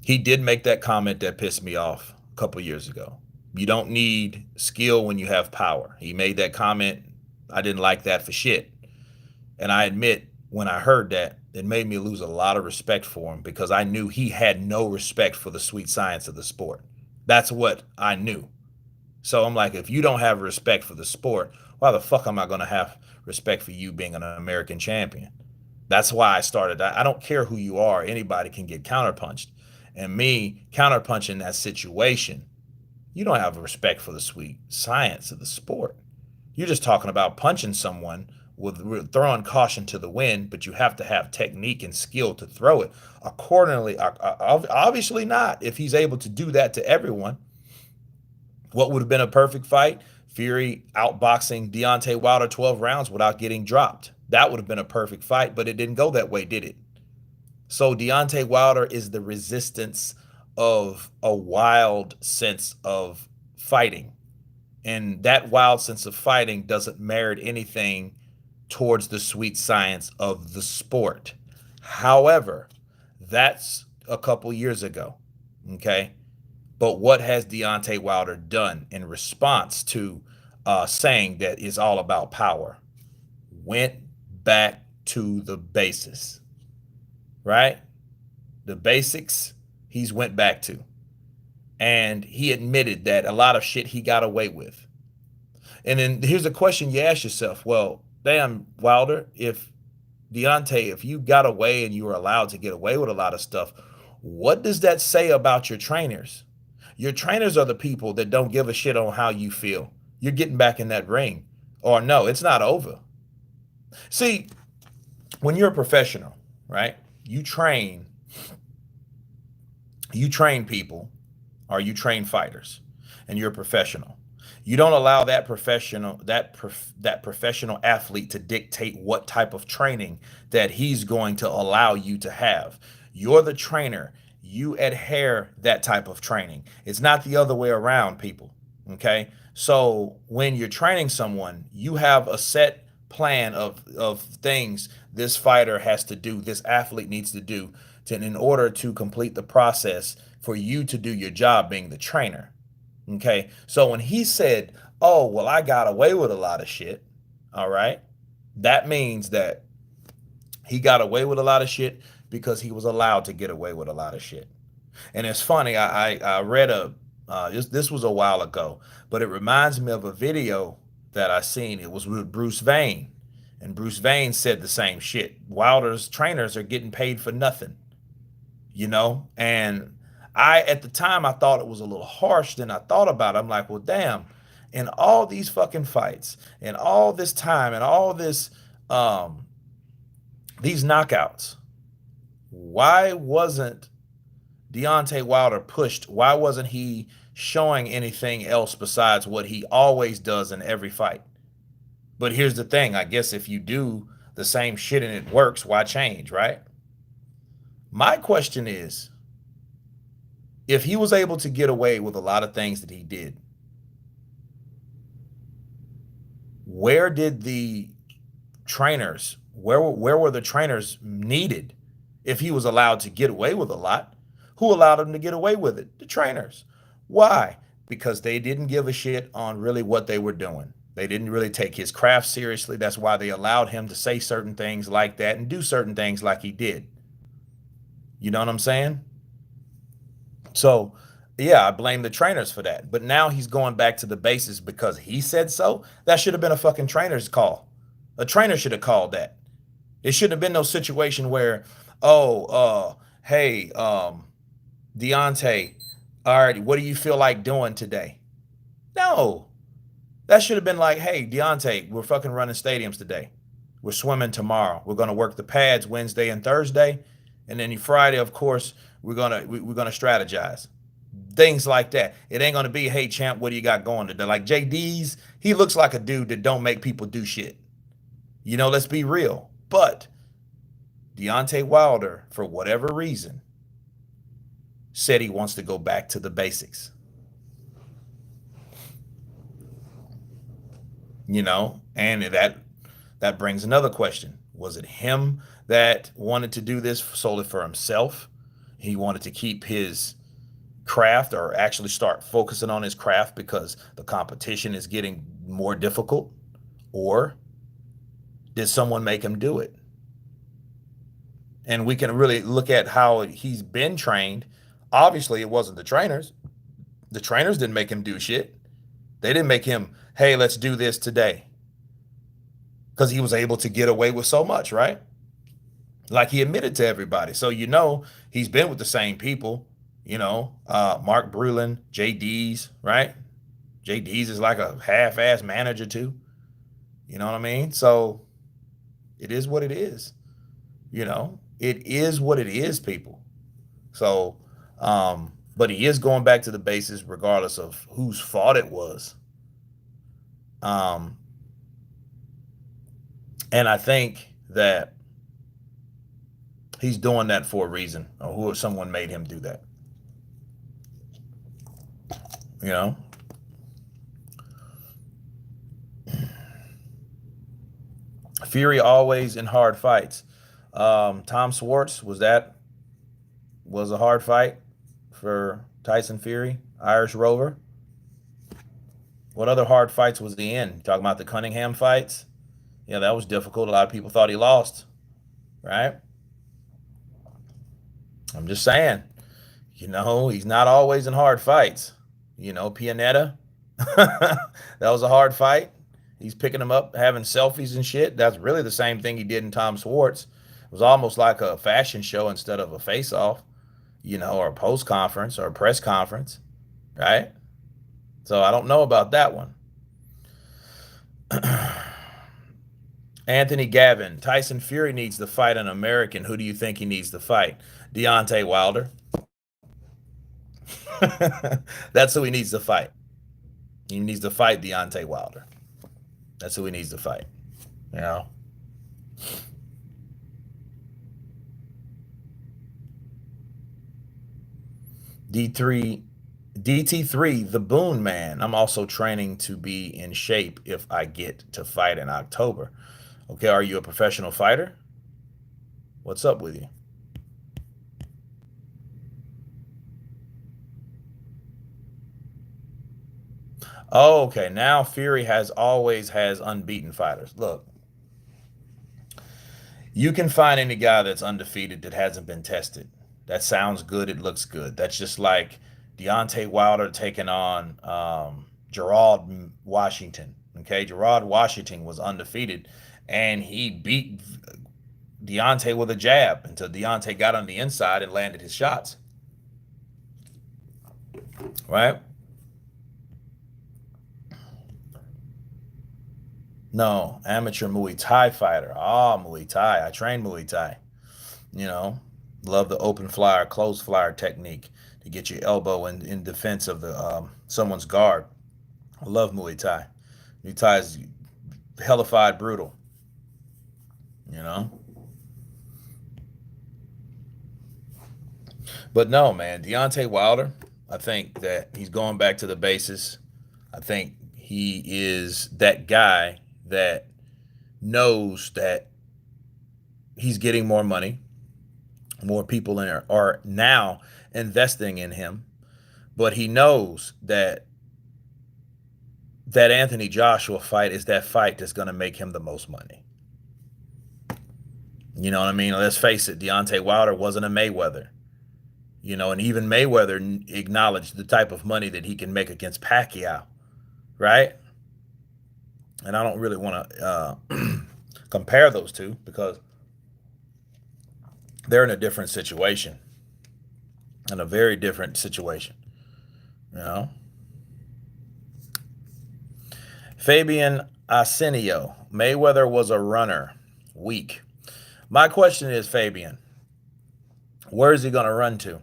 S1: he did make that comment that pissed me off a couple years ago. You don't need skill when you have power. He made that comment. I didn't like that for shit. And I admit, when I heard that, it made me lose a lot of respect for him because I knew he had no respect for the sweet science of the sport. That's what I knew. So I'm like, if you don't have respect for the sport, why the fuck am I going to have respect for you being an American champion? That's why I started. I don't care who you are. Anybody can get counterpunched. And me counterpunching that situation, you don't have respect for the sweet science of the sport. You're just talking about punching someone with throwing caution to the wind, but you have to have technique and skill to throw it accordingly. Obviously not. If he's able to do that to everyone, what would have been a perfect fight? Fury outboxing Deontay Wilder 12 rounds without getting dropped. That would have been a perfect fight, but it didn't go that way, did it? So Deontay Wilder is the resistance of a wild sense of fighting. And that wild sense of fighting doesn't merit anything towards the sweet science of the sport. However, that's a couple years ago. Okay. But what has Deontay Wilder done in response to saying that it's all about power? Went back to the basis, right? The basics he's went back to. And he admitted that a lot of shit he got away with. And then here's a question you ask yourself. Well, damn, Wilder, if Deontay, if you got away and you were allowed to get away with a lot of stuff, what does that say about your trainers? Your trainers are the people that don't give a shit on how you feel. You're getting back in that ring. Or no, it's not over. See, when you're a professional, right? You train people, or you train fighters, and you're a professional. You don't allow that professional athlete to dictate what type of training that he's going to allow you to have. You're the trainer. You adhere that type of training. It's not the other way around, people. Okay? So when you're training someone, you have a set plan of things this fighter has to do, this athlete needs to do in order to complete the process for you to do your job being the trainer. Okay. So when he said, oh, well, I got away with a lot of shit. All right. That means that he got away with a lot of shit because he was allowed to get away with a lot of shit. And it's funny. I read this was a while ago, but it reminds me of a video that I seen. It was with Bruce Vane. And Bruce Vane said the same shit. Wilder's trainers are getting paid for nothing, and at the time, I thought it was a little harsh. Then I thought about it. I'm like, well, damn, in all these fucking fights and all this time and all these knockouts, why wasn't Deontay Wilder pushed? Why wasn't he showing anything else besides what he always does in every fight? But here's the thing. I guess if you do the same shit and it works, why change, right? My question is, if he was able to get away with a lot of things that he did, where did the trainers, where were the trainers needed if he was allowed to get away with a lot? Who allowed him to get away with it? The trainers. Why? Because they didn't give a shit on really what they were doing. They didn't really take his craft seriously. That's why they allowed him to say certain things like that and do certain things like he did. You know what I'm saying? So, yeah, I blame the trainers for that. But now he's going back to the basis because he said so. That should have been a fucking trainer's call. A trainer should have called that. It shouldn't have been no situation where, hey, Deontay, all right, what do you feel like doing today? No. That should have been like, hey, Deontay, we're fucking running stadiums today. We're swimming tomorrow. We're going to work the pads Wednesday and Thursday. And then Friday, of course, we're gonna strategize. Things like that. It ain't gonna be, hey champ, what do you got going today? Like JD's, he looks like a dude that don't make people do shit. Let's be real. But Deontay Wilder, for whatever reason, said he wants to go back to the basics. And that brings another question. Was it him that wanted to do this solely for himself? He wanted to keep his craft, or actually start focusing on his craft because the competition is getting more difficult? Or did someone make him do it? And we can really look at how he's been trained. Obviously, it wasn't the trainers. The trainers didn't make him do shit. They didn't make him, hey, let's do this today. Because he was able to get away with so much, right? Like he admitted to everybody. So, he's been with the same people, Mark Brulin, JD's, right? JD's is like a half-ass manager too. You know what I mean? So it is what it is. It is what it is, people. So, but he is going back to the basis regardless of whose fault it was. Um, and I think that he's doing that for a reason, or who someone made him do that. You know, Fury always in hard fights. Tom Swartz was a hard fight for Tyson Fury, Irish Rover. What other hard fights was he in? Talking about the Cunningham fights? Yeah, that was difficult. A lot of people thought he lost, right? I'm just saying, he's not always in hard fights. Pianetta, that was a hard fight. He's picking him up, having selfies and shit. That's really the same thing he did in Tom Swartz. It was almost like a fashion show instead of a face-off, or a post conference or a press conference, right? So I don't know about that one. Anthony Gavin, Tyson Fury needs to fight an American. Who do you think he needs to fight? Deontay Wilder. That's who he needs to fight. He needs to fight Deontay Wilder. That's who he needs to fight. You know? D3 DT3, the Boon Man. I'm also training to be in shape if I get to fight in October. Okay, are you a professional fighter? What's up with you? Oh, okay. Now Fury has always has unbeaten fighters. Look, you can find any guy that's undefeated that hasn't been tested. That sounds good. It looks good. That's just like Deontay Wilder taking on Gerard Washington. Okay, Gerard Washington was undefeated, and he beat Deontay with a jab until Deontay got on the inside and landed his shots. Right? No, amateur Muay Thai fighter. Ah, Muay Thai. I train Muay Thai. You know, love the open flyer, closed flyer technique to get your elbow in defense of the someone's guard. I love Muay Thai. Muay Thai is hellified brutal. You know, but no, man, Deontay Wilder. I think that he's going back to the basis. I think he is that guy that knows that he's getting more money. More people are now investing in him, but he knows that Anthony Joshua fight is that fight that's going to make him the most money. You know what I mean? Let's face it, Deontay Wilder wasn't a Mayweather. And even Mayweather acknowledged the type of money that he can make against Pacquiao, right? And I don't really want to compare those two because they're in a different situation, in a very different situation. You know, Fabian Arsenio, Mayweather was a runner, weak. My question is, Fabian, where is he going to run to?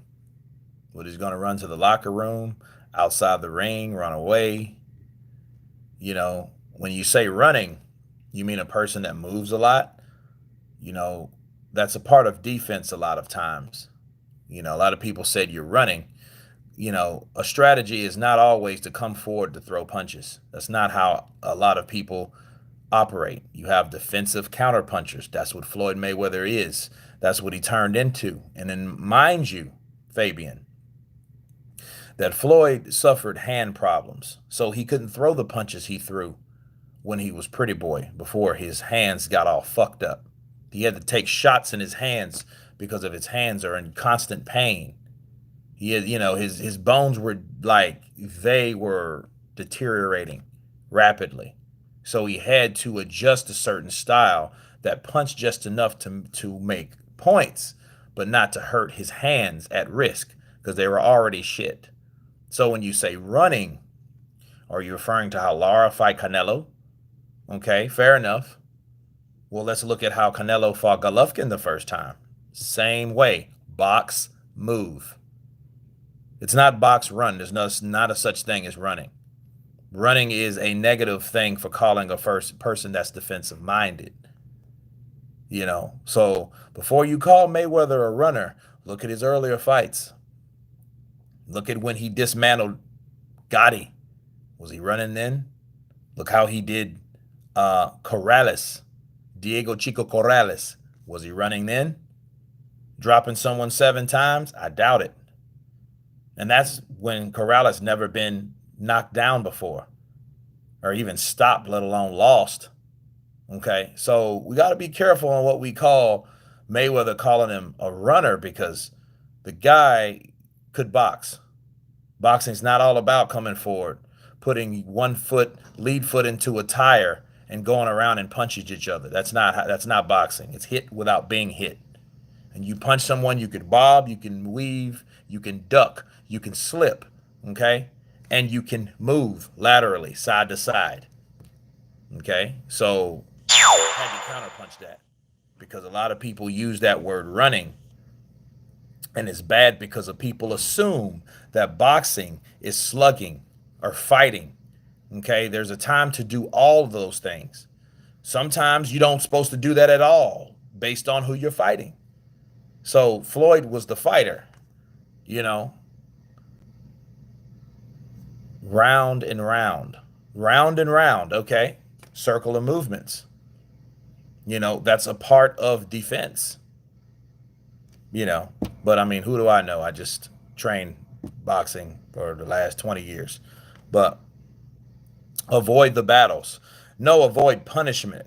S1: What is he going to run to the locker room, outside the ring, run away? When you say running, you mean a person that moves a lot. You know, that's a part of defense a lot of times. A lot of people said you're running. A strategy is not always to come forward to throw punches. That's not how a lot of people operate. You have defensive counterpunchers. That's what Floyd Mayweather is. That's what he turned into. And then, mind you, Fabian, that Floyd suffered hand problems, so he couldn't throw the punches he threw when he was Pretty Boy before his hands got all fucked up. He had to take shots in his hands because of his hands are in constant pain. He had, his bones were like they were deteriorating rapidly. So he had to adjust a certain style that punched just enough to make points, but not to hurt his hands at risk because they were already shit. So when you say running, are you referring to how Lara fight Canelo? Okay, fair enough. Well, let's look at how Canelo fought Golovkin the first time. Same way. Box, move. It's not box run. There's not a such thing as running. Running is a negative thing for calling a first person that's defensive minded. So before you call Mayweather a runner, look at his earlier fights. Look at when he dismantled Gotti. Was he running then? Look how he did Corrales, Diego Chico Corrales. Was he running then? Dropping someone 7 times? I doubt it. And that's when Corrales never been knocked down before or even stopped, let alone lost. Okay, so we got to be careful on what we call Mayweather calling him a runner because the guy could box. Boxing's not all about coming forward, putting one foot, lead foot into a tire and going around and punching each other. That's not boxing. It's hit without being hit. And you punch someone, you can bob, you can weave, you can duck, you can slip, okay? And you can move laterally, side to side, okay? So I had to counterpunch that because a lot of people use that word running, and it's bad because of people assume that boxing is slugging or fighting, okay? There's a time to do all those things. Sometimes you don't supposed to do that at all based on who you're fighting. So Floyd was the fighter, you know, round and round, round and round. Okay. Circle of movements. That's a part of defense, but I mean, who do I know? I just trained boxing for the last 20 years, but avoid the battles. No, avoid punishment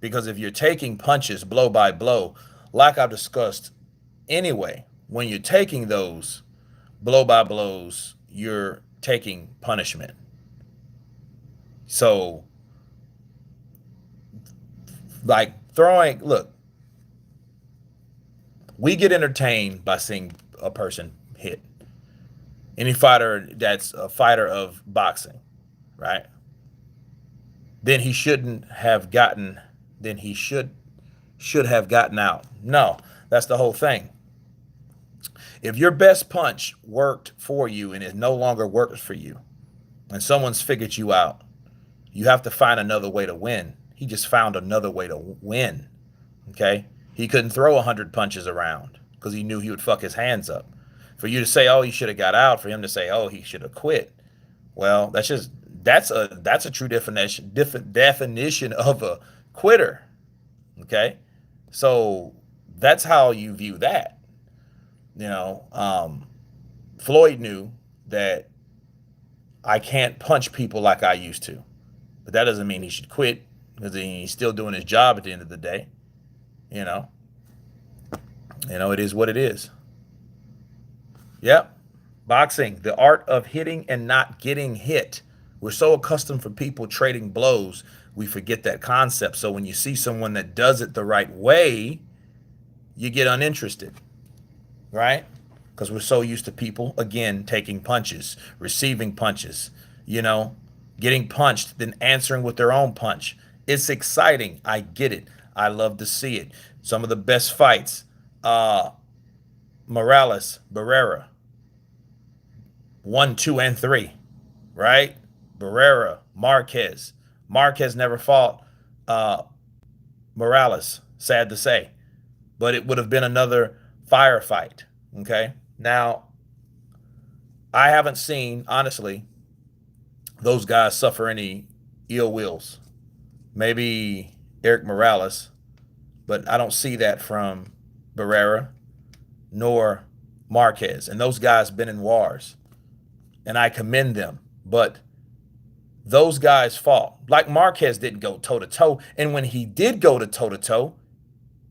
S1: because if you're taking punches blow by blow, like I've discussed anyway, when you're taking those blow by blows, you're taking punishment. So, like look, we get entertained by seeing a person hit. Any fighter that's a fighter of boxing, right? Then he shouldn't have gotten, then he should have gotten out. No, that's the whole thing. If your best punch worked for you and it no longer works for you, and someone's figured you out, you have to find another way to win. He just found another way to win. Okay? He couldn't throw 100 punches around because he knew he would fuck his hands up. For you to say, oh, he should have got out, for him to say, oh, he should have quit. Well, that's a true definition of a quitter. Okay? So that's how you view that. Floyd knew that I can't punch people like I used to, but that doesn't mean he should quit because he's still doing his job at the end of the day. It is what it is. Yep. Boxing, the art of hitting and not getting hit. We're so accustomed for people trading blows, we forget that concept. So when you see someone that does it the right way, you get uninterested. Right? Because we're so used to people, again, taking punches, receiving punches, getting punched, then answering with their own punch. It's exciting. I get it. I love to see it. Some of the best fights, Morales, Barrera, 1, 2, and 3, right? Barrera, Marquez. Marquez never fought Morales, sad to say. But it would have been another firefight, Okay. Now, I haven't seen, honestly, those guys suffer any ill wills. Maybe Eric Morales, but I don't see that from Barrera nor Marquez. And those guys been in wars, and I commend them. But those guys fought. Like Marquez didn't go toe to toe, and when he did go to toe to toe,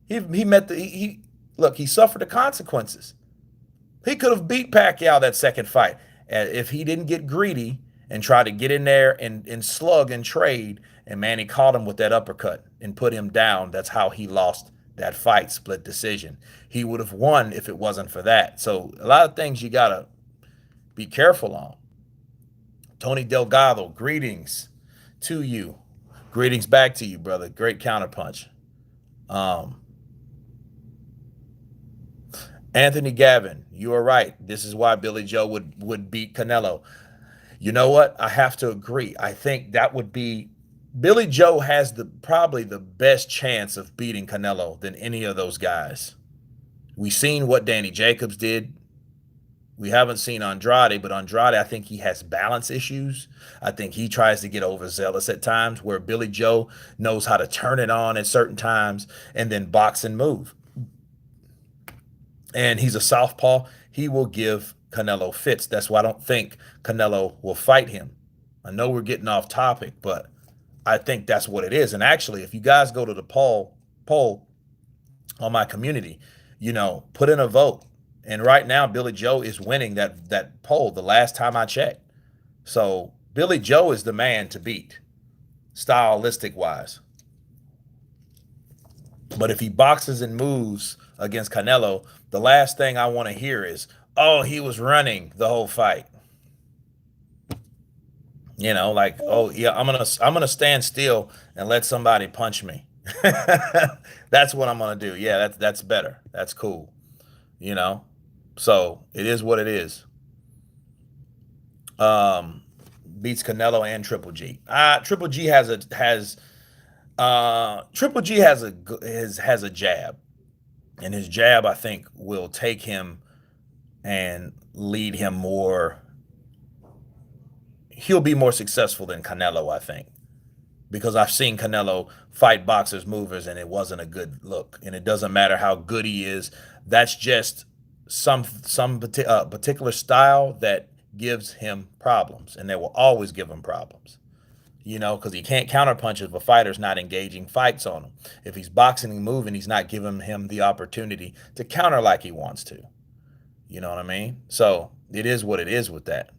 S1: he met the he look. He suffered the consequences. He could have beat Pacquiao that second fight if he didn't get greedy and try to get in there and slug and trade. And Manny caught him with that uppercut and put him down. That's how he lost that fight, split decision. He would have won if it wasn't for that. So a lot of things you gotta be careful on. Tony Delgado, greetings to you. Greetings back to you, brother. Great counterpunch. Um, Anthony Gavin, you are right. This is why Billy Joe would beat Canelo. You know what? I have to agree. I think that would be Billy Joe has the probably the best chance of beating Canelo than any of those guys. We've seen what Danny Jacobs did. We haven't seen Andrade, but Andrade, I think he has balance issues. I think he tries to get overzealous at times, where Billy Joe knows how to turn it on at certain times and then box and move. And he's a southpaw. He will give Canelo fits. That's why I don't think Canelo will fight him. I know we're getting off topic, but I think that's what it is. And actually, if you guys go to the poll on my community, put in a vote. And right now, Billy Joe is winning that poll the last time I checked. So Billy Joe is the man to beat, stylistic wise. But if he boxes and moves against Canelo, the last thing I want to hear is, "Oh, he was running the whole fight." Like, "Oh yeah, I'm gonna stand still and let somebody punch me." That's what I'm gonna do. Yeah, that's better. That's cool. You know, so it is what it is. Um, Beats Canelo and Triple G. Triple G has a jab, and his jab I think will take him and lead him more. He'll be more successful than Canelo, I think, because I've seen Canelo fight boxers, movers, and it wasn't a good look. And it doesn't matter how good he is. That's just some particular style that gives him problems, and they will always give him problems. Because he can't counterpunch if a fighter's not engaging fights on him. If he's boxing and moving, he's not giving him the opportunity to counter like he wants to. You know what I mean? So it is what it is with that.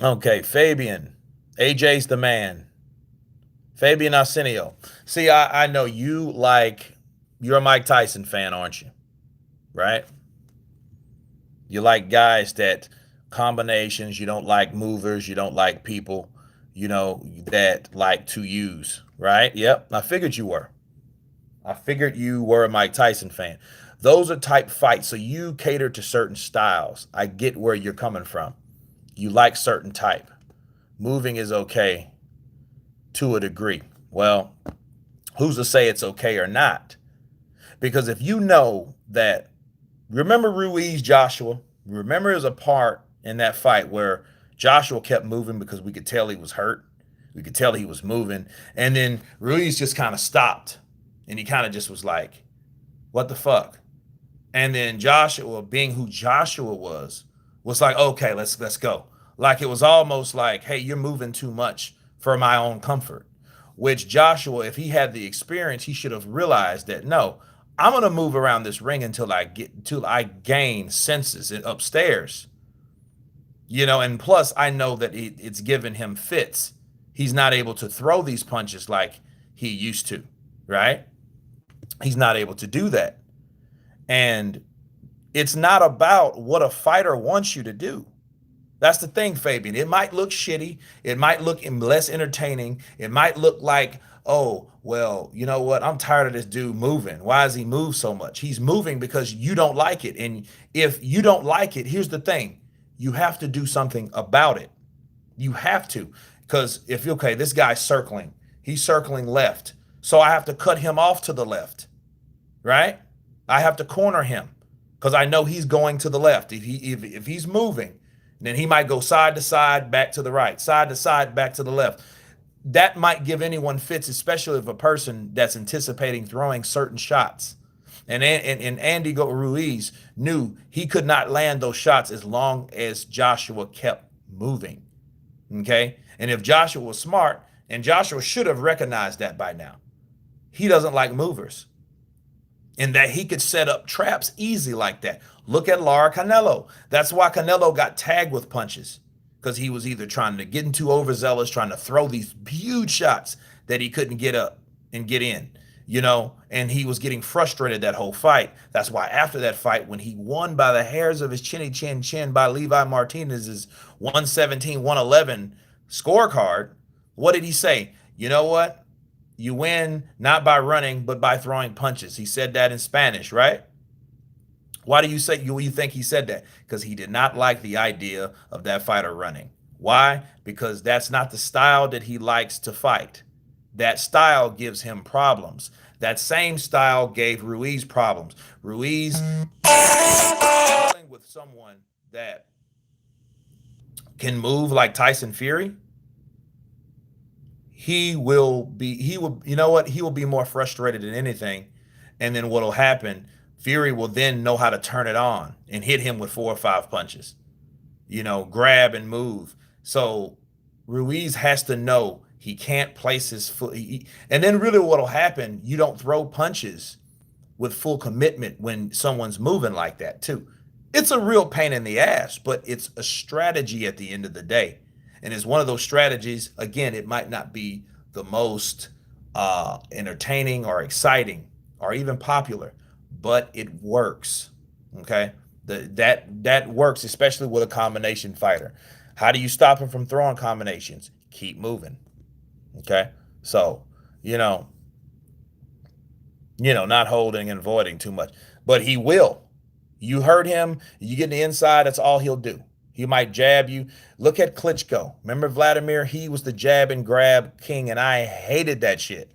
S1: Okay, Fabian. AJ's the man. Fabian Arsenio. See, I know you're a Mike Tyson fan, aren't you? Right? You like guys that combinations, you don't like movers, you don't like people, that like to use, right? Yep, I figured you were. I figured you were a Mike Tyson fan. Those are type fights, so you cater to certain styles. I get where you're coming from. You like certain type. Moving is okay to a degree. Well, who's to say it's okay or not? Because if you know that, remember Ruiz Joshua? Remember there was a part in that fight where Joshua kept moving because we could tell he was hurt. We could tell he was moving. And then Ruiz just kind of stopped. And he kind of just was like, what the fuck? And then Joshua, being who Joshua was like, okay, let's go. Like it was almost like, hey, you're moving too much for my own comfort. Which Joshua, if he had the experience, he should have realized that no, I'm gonna move around this ring until I gain senses upstairs. And plus I know that it's giving him fits. He's not able to throw these punches like he used to, right? He's not able to do that. And it's not about what a fighter wants you to do. That's the thing, Fabian. It might look shitty. It might look less entertaining. It might look like, oh, well, you know what? I'm tired of this dude moving. Why does he move so much? He's moving because you don't like it. And if you don't like it, here's the thing. You have to do something about it. You have to. Because okay, this guy's circling. He's circling left. So I have to cut him off to the left, right? I have to corner him. because I know he's going to the left. If he's moving, then he might go side to side, back to the right, side to side, back to the left. That might give anyone fits, especially if a person that's anticipating throwing certain shots. And Andy Ruiz knew he could not land those shots as long as Joshua kept moving. Okay. And if Joshua was smart, and Joshua should have recognized that by now, he doesn't like movers, and that he could set up traps easy like that. Look at Lara Canelo. That's why Canelo got tagged with punches, because he was either trying to get too overzealous, trying to throw these huge shots that he couldn't get up and get in, and he was getting frustrated that whole fight. That's why after that fight, when he won by the hairs of his chin by Levi Martinez's 117-111 scorecard, what did he say? You know what? You win not by running, but by throwing punches. He said that in Spanish, right? Why do you think he said that? Because he did not like the idea of that fighter running. Why? Because that's not the style that he likes to fight. That style gives him problems. That same style gave Ruiz problems. Ruiz dealing with someone that can move like Tyson Fury, he will be he will you know what he will be more frustrated than anything. And then what'll happen, Fury will then know how to turn it on and hit him with 4 or 5 punches, grab and move. So Ruiz has to know he can't place his foot. And then really what'll happen, you don't throw punches with full commitment when someone's moving like that too. It's a real pain in the ass, but it's a strategy at the end of the day. And it's one of those strategies, again, it might not be the most entertaining or exciting or even popular, but it works. Okay. That works, especially with a combination fighter. How do you stop him from throwing combinations? Keep moving. Okay. So, you know, not holding and avoiding too much, but he will. You hurt him, you get in the inside, that's all he'll do. He might jab you. Look at Klitschko. Remember Vladimir? He was the jab and grab king, and I hated that shit.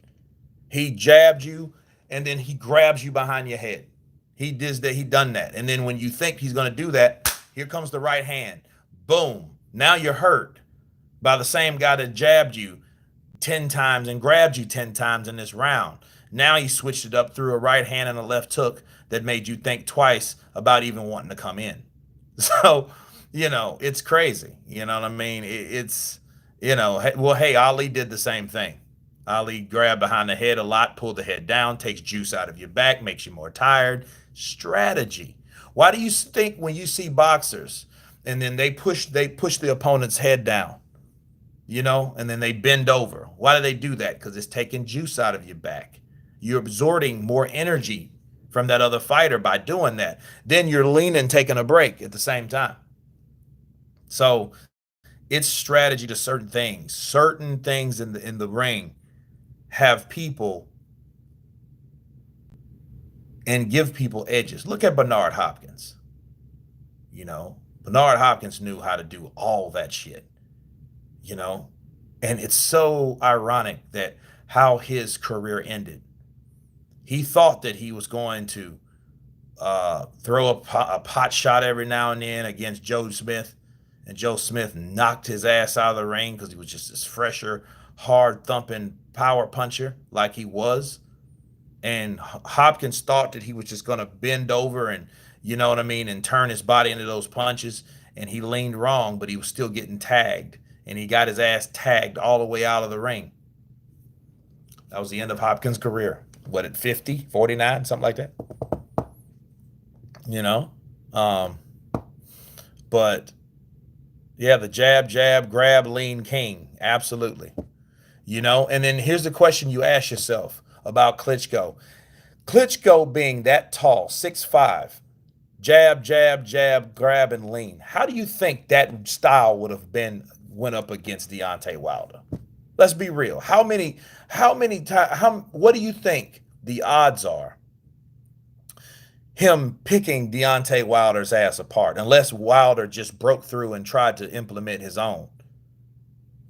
S1: He jabbed you, and then he grabs you behind your head. He does that. He done that. And then when you think he's going to do that, here comes the right hand. Boom. Now you're hurt by the same guy that jabbed you 10 times and grabbed you 10 times in this round. Now he switched it up through a right hand and a left hook that made you think twice about even wanting to come in. So, it's crazy. You know what I mean? It's, well, hey, Ali did the same thing. Ali grabbed behind the head a lot, pulled the head down, takes juice out of your back, makes you more tired. Strategy. Why do you think when you see boxers and then they push the opponent's head down, and then they bend over? Why do they do that? Because it's taking juice out of your back. You're absorbing more energy from that other fighter by doing that. Then you're leaning, taking a break at the same time. So it's strategy to certain things. Certain things in the ring have people and give people edges. Look at Bernard Hopkins. Bernard Hopkins knew how to do all that shit. And it's so ironic that how his career ended. He thought that he was going to throw a pot shot every now and then against Joe Smith, and Joe Smith knocked his ass out of the ring because he was just this fresher, hard thumping power puncher like he was. And Hopkins thought that he was just going to bend over and, and turn his body into those punches. And he leaned wrong, but he was still getting tagged. And he got his ass tagged all the way out of the ring. That was the end of Hopkins' career. What, at 50, 49, something like that? But yeah, the jab, grab, lean king. Absolutely. And then here's the question you ask yourself about Klitschko. Klitschko being that tall, 6'5", jab, grab, and lean. How do you think that style would have went up against Deontay Wilder? Let's be real. What do you think the odds are him picking Deontay Wilder's ass apart, unless Wilder just broke through and tried to implement his own?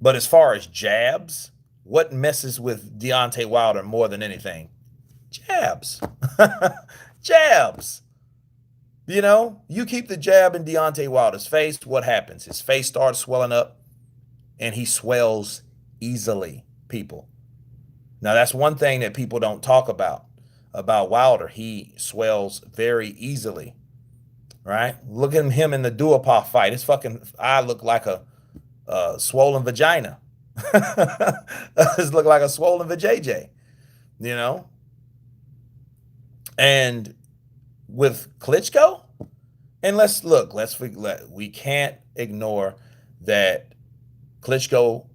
S1: But as far as jabs, what messes with Deontay Wilder more than anything? Jabs. Jabs. You keep the jab in Deontay Wilder's face, what happens? His face starts swelling up and he swells easily, people. Now, that's one thing that people don't talk about Wilder. He swells very easily, right? Look at him in the Duopah fight. His fucking eye looked like a swollen vagina. It looked like a swollen vajayjay, you know? And with Klitschko, and we can't ignore that Klitschko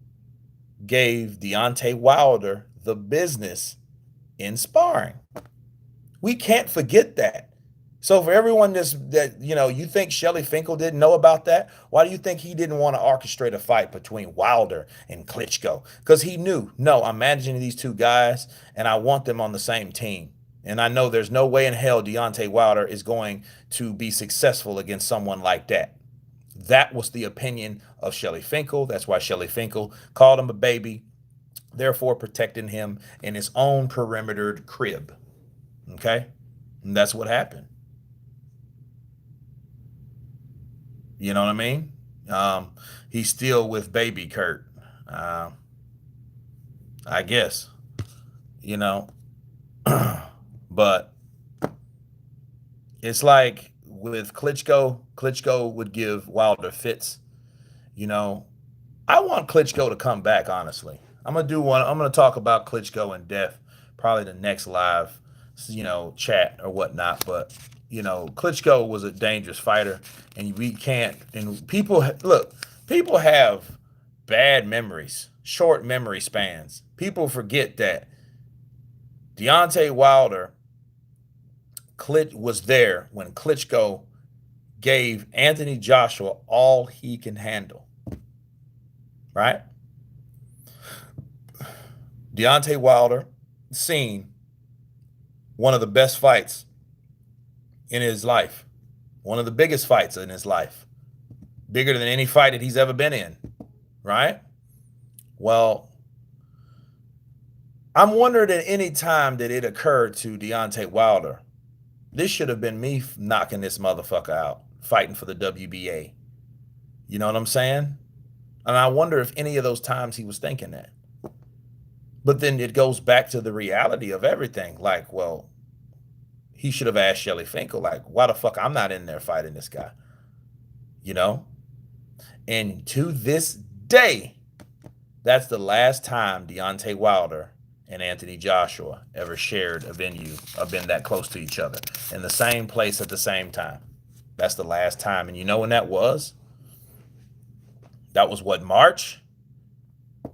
S1: gave Deontay Wilder the business in sparring. We can't forget that. So for everyone that you think Shelly Finkel didn't know about that, why do you think he didn't want to orchestrate a fight between Wilder and Klitschko? Because he knew, no, I'm managing these two guys and I want them on the same team. And I know there's no way in hell Deontay Wilder is going to be successful against someone like that. That was the opinion of Shelly Finkel. That's why Shelly Finkel called him a baby, therefore protecting him in his own perimetered crib. Okay? And that's what happened. You know what I mean? He's still with baby Kurt. I guess. You know. But it's like with Klitschko would give Wilder fits. I want Klitschko to come back, honestly. I'm gonna talk about Klitschko and death, probably the next live, chat or whatnot. But Klitschko was a dangerous fighter, and we can't. And people have bad memories, short memory spans. People forget that Deontay Wilder was there when Klitschko gave Anthony Joshua all he can handle. Right? Deontay Wilder seen one of the best fights in his life, one of the biggest fights in his life, bigger than any fight that he's ever been in, right? Well, I'm wondering at any time that it occurred to Deontay Wilder, this should have been me knocking this motherfucker out, fighting for the WBA. You know what I'm saying? And I wonder if any of those times he was thinking that. But then it goes back to the reality of everything. Like, well, he should have asked Shelly Finkel, like, why the fuck I'm not in there fighting this guy? And to this day, that's the last time Deontay Wilder and Anthony Joshua ever shared a venue or been that close to each other in the same place at the same time. That's the last time. And you know when that was? That was what, March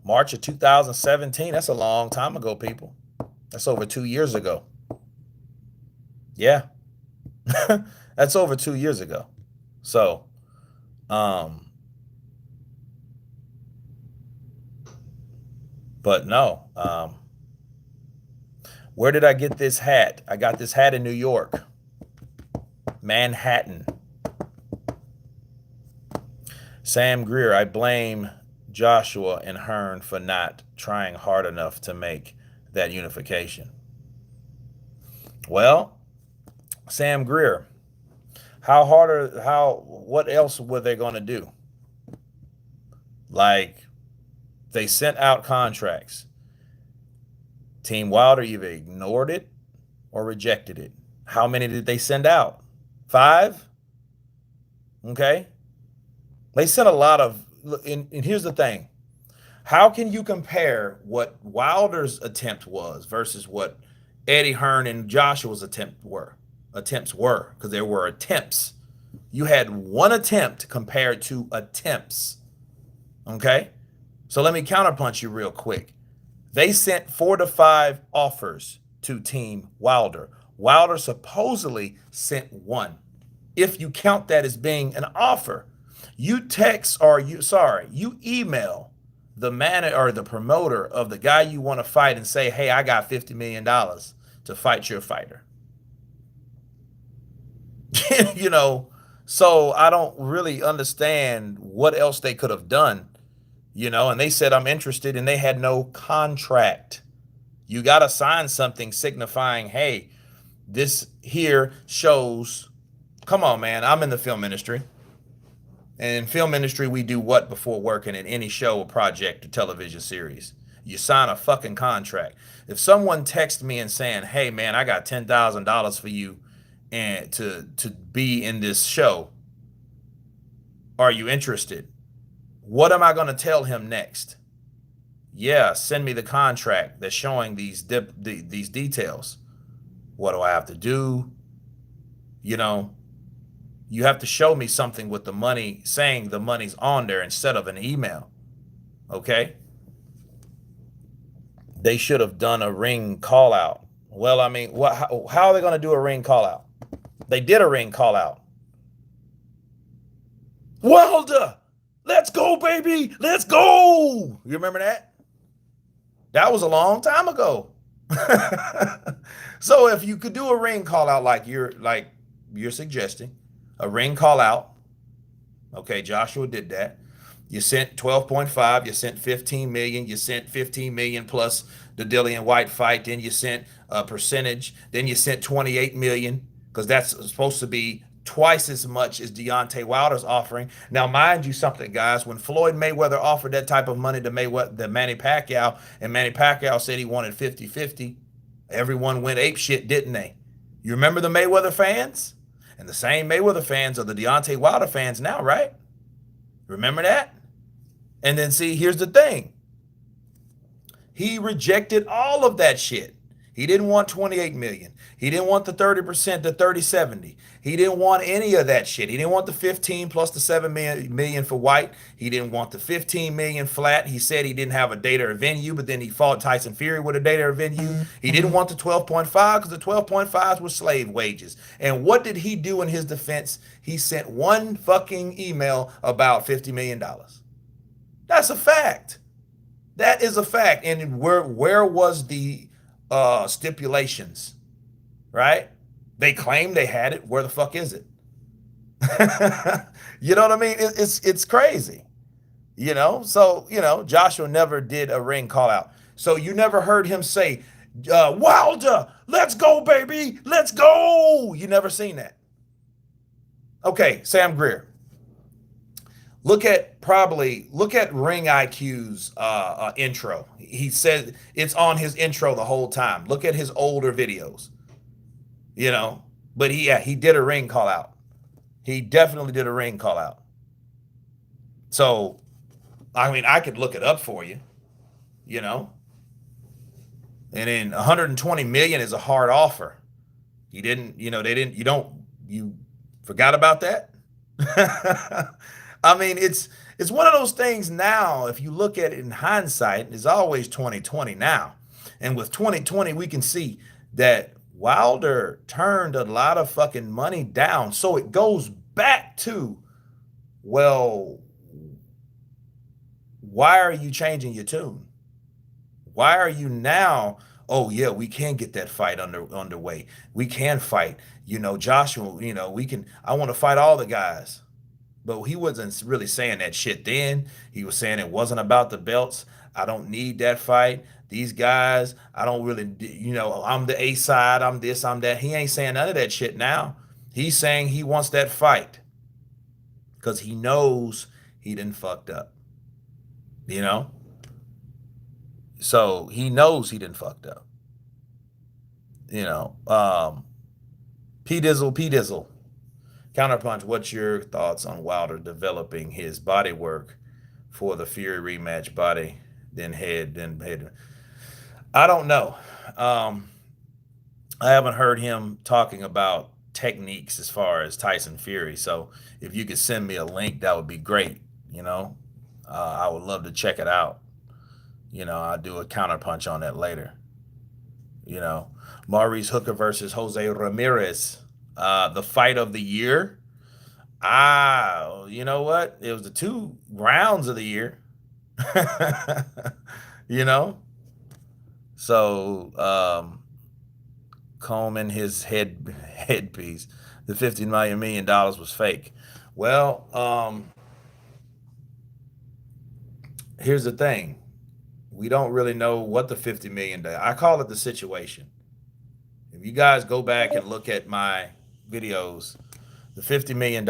S1: of 2017. That's a long time ago, people. That's over 2 years ago. Yeah. That's over 2 years ago. So, but no, where did I get this hat? I got this hat in New York, Manhattan. Sam Greer, I blame Joshua and Hearn for not trying hard enough to make that unification. Well, Sam Greer, what else were they going to do? Like, they sent out contracts. Team Wilder either ignored it or rejected it. How many did they send out? 5? Okay. They sent a lot of, and here's the thing. How can you compare what Wilder's attempt was versus what Eddie Hearn and Joshua's attempts were? Because there were attempts. You had one attempt compared to attempts. Okay? So let me counterpunch you real quick. They sent 4 to 5 offers to Team Wilder. Wilder supposedly sent 1. If you count that as being an offer, you email the manager or the promoter of the guy you want to fight and say, hey, I got $50 million to fight your fighter. So I don't really understand what else they could have done, and they said, I'm interested, and they had no contract. You got to sign something signifying, hey, this here shows Come on, man. I'm in the film industry. And in film industry, we do what before working in any show or project or television series? You sign a fucking contract. If someone texts me and saying, "Hey, man, I got $10,000 for you, and to be in this show, are you interested?" What am I going to tell him next? Yeah, send me the contract that's showing these details. What do I have to do? You know, you have to show me something with the money, saying the money's on there instead of an email. Okay? They should have done a ring call out. Well, I mean, how are they going to do a ring call out? They did a ring call out. Wilder, let's go, baby. Let's go. You remember that? That was a long time ago. So if you could do a ring call out like you're suggesting, a ring call out. Okay, Joshua did that. You sent 12.5, you sent 15 million, you sent 15 million plus the Dillian White fight, then you sent a percentage, then you sent 28 million because that's supposed to be twice as much as Deontay Wilder's offering. Now, mind you something, guys, when Floyd Mayweather offered that type of money to Manny Pacquiao, and Manny Pacquiao said he wanted 50-50, everyone went ape shit, didn't they? You remember the Mayweather fans? And the same Mayweather fans are the Deontay Wilder fans now, right? Remember that? And then see, here's the thing. He rejected all of that shit. He didn't want 28 million. He didn't want the 30%, the 30-70. He didn't want any of that shit. He didn't want the 15 plus the 7 million for White. He didn't want the 15 million flat. He said he didn't have a date or a venue, but then he fought Tyson Fury with a date or a venue. He didn't want the 12.5 because the 12.5s were slave wages. And what did he do in his defense? He sent one fucking email about $50 million. That's a fact. That is a fact. And where was the stipulations? Right? They claim they had it. Where the fuck is it? You know what I mean? It's crazy. So Joshua never did a ring call out. So you never heard him say, "Wilder, let's go, baby, let's go." You never seen that. Okay, Sam Greer. Look at Ring IQ's intro. He said it's on his intro the whole time. Look at his older videos. But he did a ring call out. He definitely did a ring call out. So, I mean, I could look it up for you. you know. And then 120 million is a hard offer. You didn't, you forgot about that? I mean, it's one of those things now, if you look at it in hindsight, it's always 2020 now. And with 2020, we can see that Wilder turned a lot of fucking money down. So it goes back to, well, why are you changing your tune? Why are you now? Oh yeah, we can get that fight underway. We can fight. Joshua. We can. I want to fight all the guys, but he wasn't really saying that shit then. He was saying it wasn't about the belts. I don't need that fight. These guys, I don't really. I'm the A side. I'm this. I'm that. He ain't saying none of that shit now. He's saying he wants that fight because he knows he done fucked up. So he knows he done fucked up. P Dizzle. Counterpunch, what's your thoughts on Wilder developing his body work for the Fury rematch? Body, then head. I don't know. I haven't heard him talking about techniques as far as Tyson Fury. So if you could send me a link, that would be great. I would love to check it out. I'll do a counterpunch on that later. Maurice Hooker versus Jose Ramirez, the fight of the year. You know what? It was the 2 rounds of the year. you know. So Coleman, his headpiece, the $50 million was fake. Well, here's the thing. We don't really know what the $50 million. I call it the situation. If you guys go back and look at my videos, The $50 million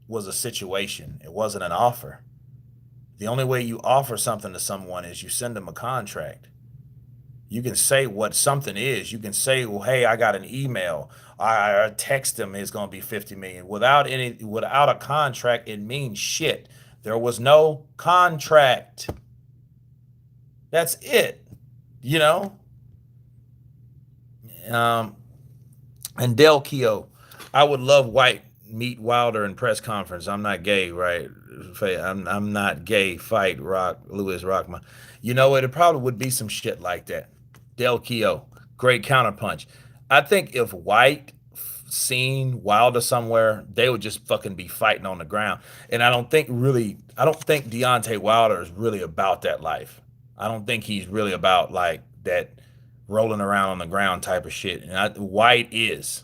S1: was a situation. It wasn't an offer. The only way you offer something to someone is you send them a contract. You can say what something is. You can say, well, hey, I got an email. I text them it's going to be 50 million. Without a contract, it means shit. There was no contract. That's it. You know? Um, and Del Keogh, I would love White meet Wilder in press conference. I'm not gay, right? I'm not gay. Fight Rock Lewis Rockman. You know, it probably would be some shit like that. Del Keogh, great counterpunch. I think if White seen Wilder somewhere, they would just fucking be fighting on the ground. And I don't think Deontay Wilder is really about that life. I don't think he's really about like that rolling around on the ground type of shit. And White is.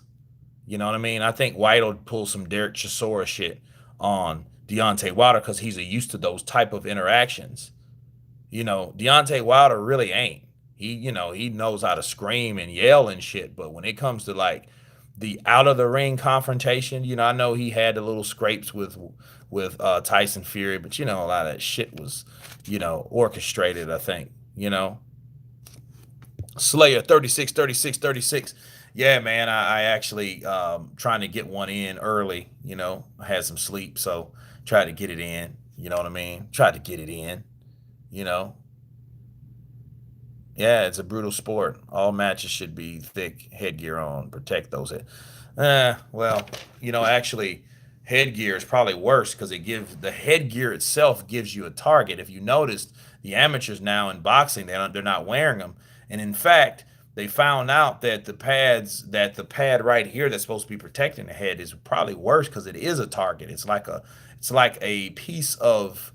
S1: You know what I mean? I think White will pull some Derek Chisora shit on Deontay Wilder because he's used to those type of interactions. You know, Deontay Wilder really ain't. He knows how to scream and yell and shit. But when it comes to like the out of the ring confrontation, I know he had the little scrapes with Tyson Fury, but a lot of that shit was, orchestrated. I think. Slayer 36, 36, 36. Yeah, man, I actually trying to get one in early. I had some sleep, so tried to get it in. You know what I mean? Tried to get it in. You know, yeah, it's a brutal sport. All matches should be thick headgear on, protect those head. Well, actually, headgear is probably worse because it gives the headgear itself gives you a target. If you noticed, the amateurs now in boxing they're not wearing them, and in fact, they found out that the pad right here that's supposed to be protecting the head is probably worse because it is a target. It's like a piece of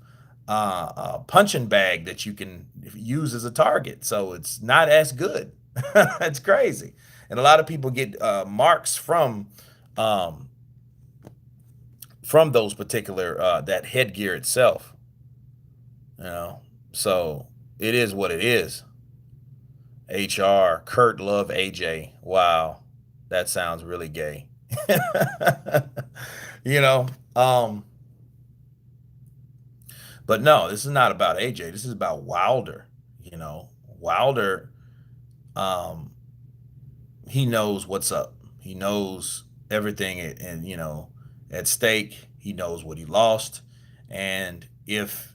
S1: a punching bag that you can use as a target. So it's not as good. It's crazy, and a lot of people get marks um, from those particular that headgear itself. You know, so it is what it is. HR Kurt Love AJ. Wow, that sounds really gay. you know, um, but no, this is not about AJ. This is about Wilder. Wilder. Um, he knows what's up. He knows everything, and at stake. He knows what he lost, and if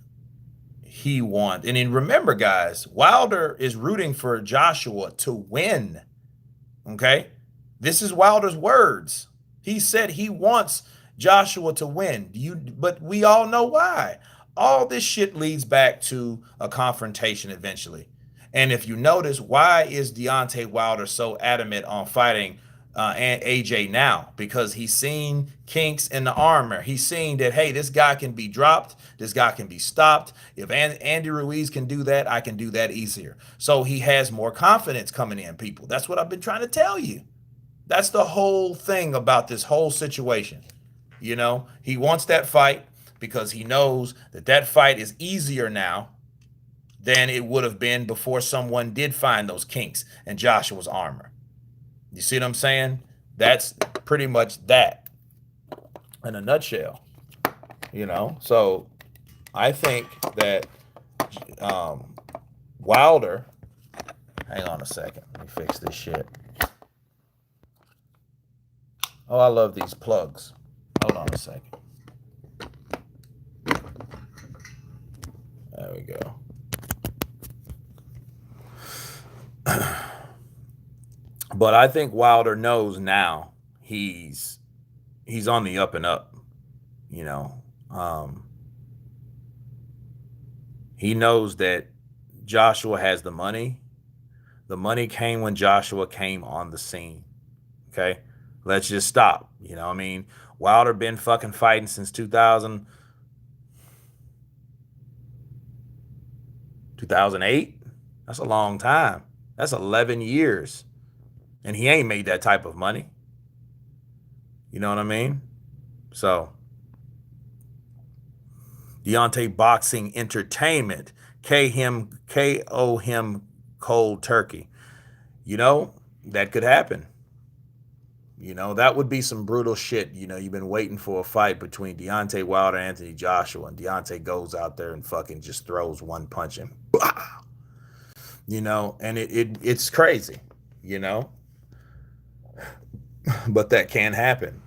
S1: he won, and then remember, guys, Wilder is rooting for Joshua to win. Okay, this is Wilder's words. He said he wants Joshua to win. But we all know why. All this shit leads back to a confrontation eventually. And if you notice, why is Deontay Wilder so adamant on fighting AJ now? Because he's seen kinks in the armor. He's seen that, hey, this guy can be dropped. This guy can be stopped. If Andy Ruiz can do that, I can do that easier. So he has more confidence coming in, people. That's what I've been trying to tell you. That's the whole thing about this whole situation. He wants that fight because he knows that fight is easier now than it would have been before someone did find those kinks in Joshua's armor. You see what I'm saying? That's pretty much that in a nutshell. So I think that Wilder. Hang on a second. Let me fix this shit. Oh, I love these plugs. Hold on a second. There we go. But I think Wilder knows now he's on the up and up. You know, um, he knows that Joshua has the money. The money came when Joshua came on the scene. Okay, let's just stop. I mean, Wilder been fucking fighting since 2008. That's a long time. That's 11 years. And he ain't made that type of money. You know what I mean? So, Deontay Boxing Entertainment, KO him cold turkey. That could happen. That would be some brutal shit. You've been waiting for a fight between Deontay Wilder and Anthony Joshua, and Deontay goes out there and fucking just throws one punch and bah! And it's crazy, you know, but that can happen.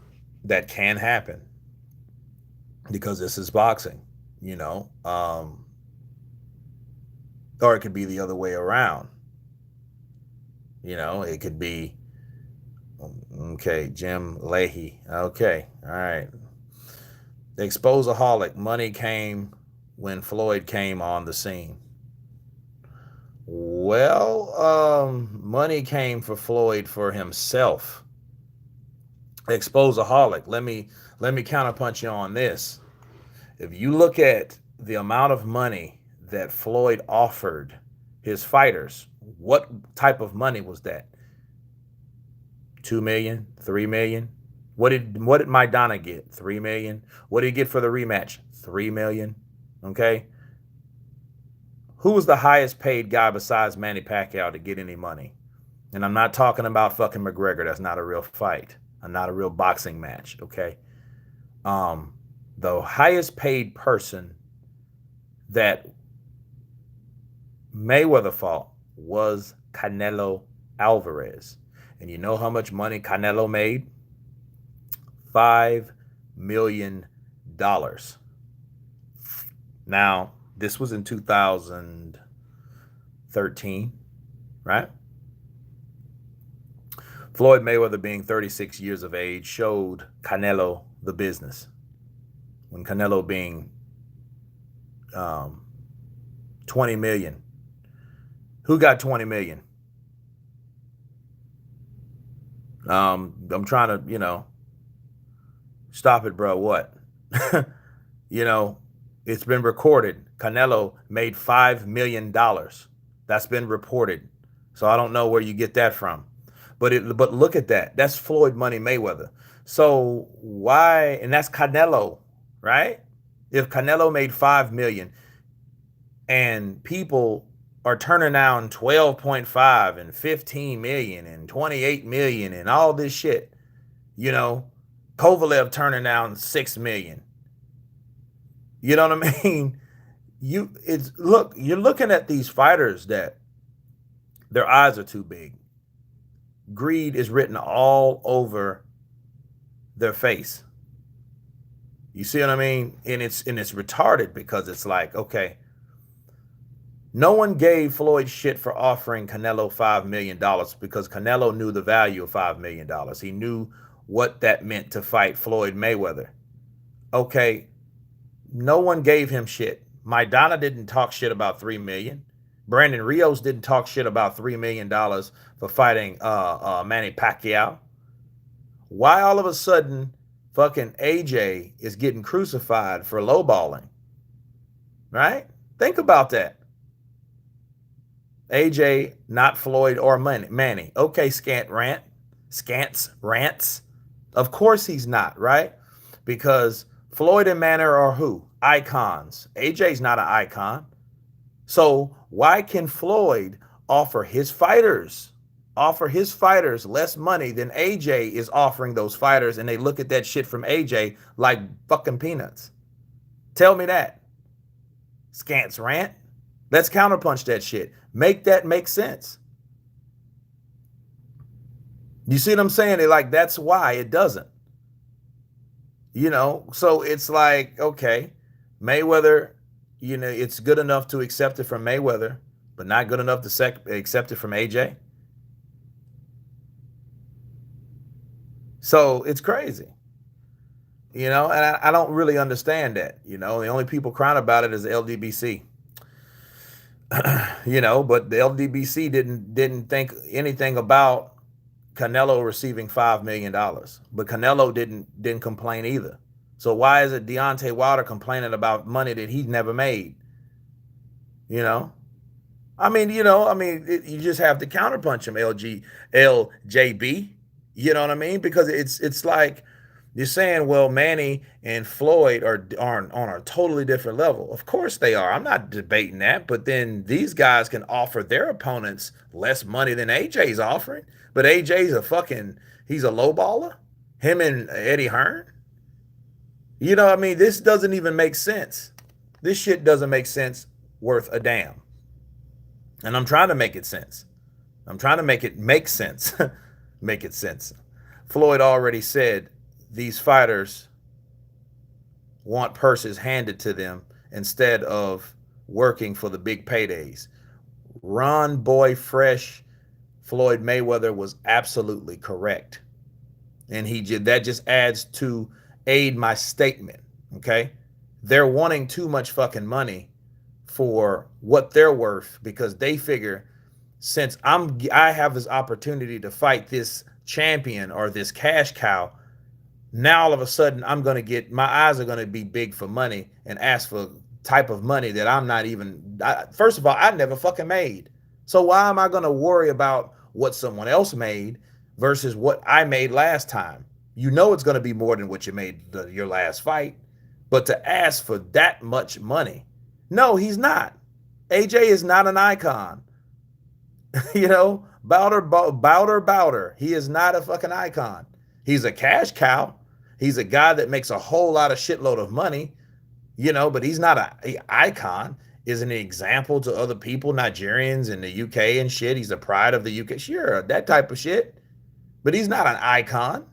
S1: That can happen because this is boxing, you know, or it could be the other way around. It could be, okay, Jim Leahy. Okay, all right. The exposaholic, money came when Floyd came on the scene. Well, money came for Floyd for himself. Exposaholic. Let me counterpunch you on this. If you look at the amount of money that Floyd offered his fighters, what type of money was that? 2 million, 3 million. What did Maidana get? 3 million. What did he get for the rematch? 3 million. Okay. Who was the highest paid guy besides Manny Pacquiao to get any money? And I'm not talking about fucking McGregor. That's not a real fight. Not a real boxing match. Okay. The highest paid person that Mayweather fought was Canelo Alvarez. And you know how much money Canelo made? $5 million. Now, this was in 2013, right? Floyd Mayweather, being 36 years of age, showed Canelo the business. When Canelo being 20 million. Who got 20 million? I'm trying to, stop it, bro. What? It's been recorded. Canelo made $5 million. That's been reported. So I don't know where you get that from. But look at that. That's Floyd Money Mayweather. So why? And that's Canelo, right? If Canelo made 5 million and people are turning down 12.5 and 15 million and 28 million and all this shit, Kovalev turning down 6 million. You know what I mean? You're looking at these fighters that their eyes are too big. Greed is written all over their face. You see what I mean? And it's retarded because it's like, okay, no one gave Floyd shit for offering Canelo $5 million because Canelo knew the value of $5 million. He knew what that meant to fight Floyd Mayweather. Okay, no one gave him shit. Maidana didn't talk shit about 3 million. Brandon Rios didn't talk shit about $3 million for fighting Manny Pacquiao. Why all of a sudden fucking AJ is getting crucified for lowballing? Right? Think about that. AJ, not Floyd or Manny. Okay, Scants rants. Of course he's not, right? Because Floyd and Manny are who? Icons. AJ's not an icon. So why can Floyd offer his fighters less money than AJ is offering those fighters, and they look at that shit from AJ like fucking peanuts? Tell me that. Scants rant. Let's counterpunch that shit. Make that make sense. You see what I'm saying? That's why it doesn't. So it's like, okay, Mayweather, it's good enough to accept it from Mayweather, but not good enough to accept it from AJ. So it's crazy, and I don't really understand that. The only people crying about it is the LDBC. But the LDBC didn't think anything about Canelo receiving $5 million, but Canelo didn't complain either. So why is it Deontay Wilder complaining about money that he's never made? You just have to counterpunch him, LJB. You know what I mean? Because it's like, You're saying, well, Manny and Floyd are on a totally different level. Of course they are. I'm not debating that. But then these guys can offer their opponents less money than AJ's offering. But AJ's he's a low baller. Him and Eddie Hearn. You know, I mean, this doesn't even make sense. This shit doesn't make sense worth a damn. And I'm trying to make it sense. I'm trying to make it make sense. Make it sense. Floyd already said these fighters want purses handed to them instead of working for the big paydays. Ron Boy Fresh Floyd Mayweather was absolutely correct. And that just adds to aid my statement. Okay. They're wanting too much fucking money for what they're worth because they figure since I have this opportunity to fight this champion or this cash cow, now all of a sudden my eyes are going to be big for money and ask for type of money that I'm not even, first of all, I never fucking made. So why am I going to worry about what someone else made versus what I made last time? You know it's going to be more than what you made your last fight. But to ask for that much money, no, he's not. AJ is not an icon. You know, Bowder. He is not a fucking icon. He's a cash cow. He's a guy that makes a whole lot of shitload of money, you know, but he's not a icon. Is an example to other people, Nigerians in the UK and shit. He's the pride of the UK. Sure, that type of shit. But he's not an icon.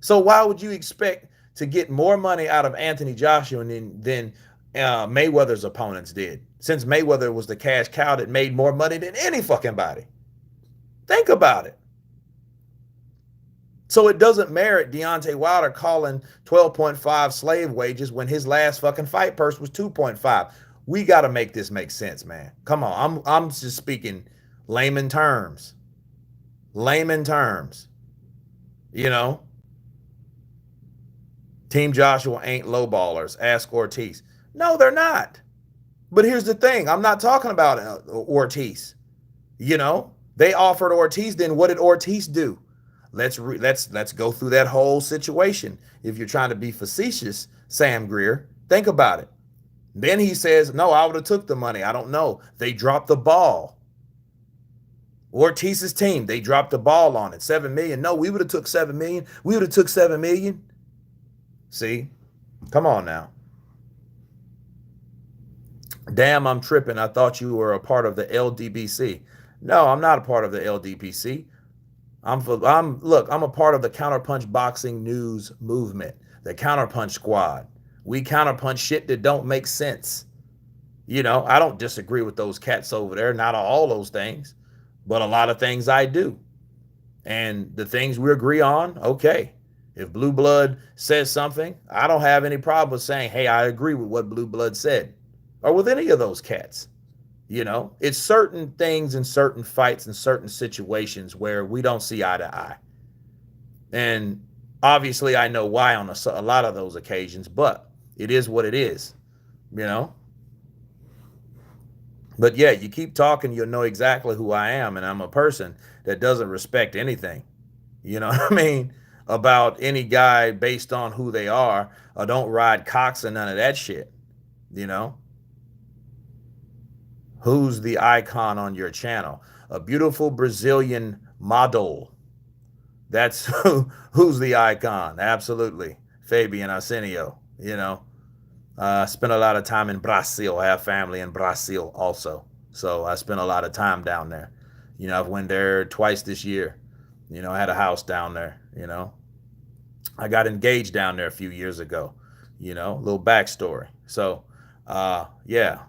S1: So why would you expect to get more money out of Anthony Joshua than Mayweather's opponents did? Since Mayweather was the cash cow that made more money than any fucking body. Think about it. So it doesn't merit Deontay Wilder calling 12.5 slave wages when his last fucking fight purse was 2.5. We got to make this make sense, man. Come on. I'm just speaking layman terms. Layman terms. You know, Team Joshua ain't lowballers. Ask Ortiz. No, they're not. But here's the thing. I'm not talking about Ortiz. You know, they offered Ortiz. Then what did Ortiz do? Let's go through that whole situation. If you're trying to be facetious, Sam Greer, think about it. Then he says, no, I would have took the money. I don't know. They dropped the ball. Ortiz's team, they dropped the ball on it. 7 million. No, we would have took 7 million. We would have took 7 million. See? Come on now. Damn, I'm tripping. I thought you were a part of the LDBC. No, I'm not a part of the LDPC. I'm a part of the Counterpunch Boxing News movement, the Counterpunch Squad. We counterpunch shit that don't make sense. You know, I don't disagree with those cats over there, not all those things, but a lot of things I do. And the things we agree on, okay. If Blue Blood says something, I don't have any problem with saying, hey, I agree with what Blue Blood said, or with any of those cats. You know, it's certain things in certain fights and certain situations where we don't see eye to eye. And obviously I know why on a lot of those occasions, but it is what it is, you know. But yeah, you keep talking, you'll know exactly who I am. And I'm a person that doesn't respect anything, you know what I mean, about any guy based on who they are, or don't ride cocks and none of that shit, you know. Who's the icon on your channel? A beautiful Brazilian model. That's who's the icon. Absolutely. Fabian Arsenio, you know. Spent a lot of time in Brazil. I have family in Brazil also. So I spent a lot of time down there. You know, I've went there twice this year. You know, I had a house down there, you know. I got engaged down there a few years ago. You know, a little backstory. So, yeah.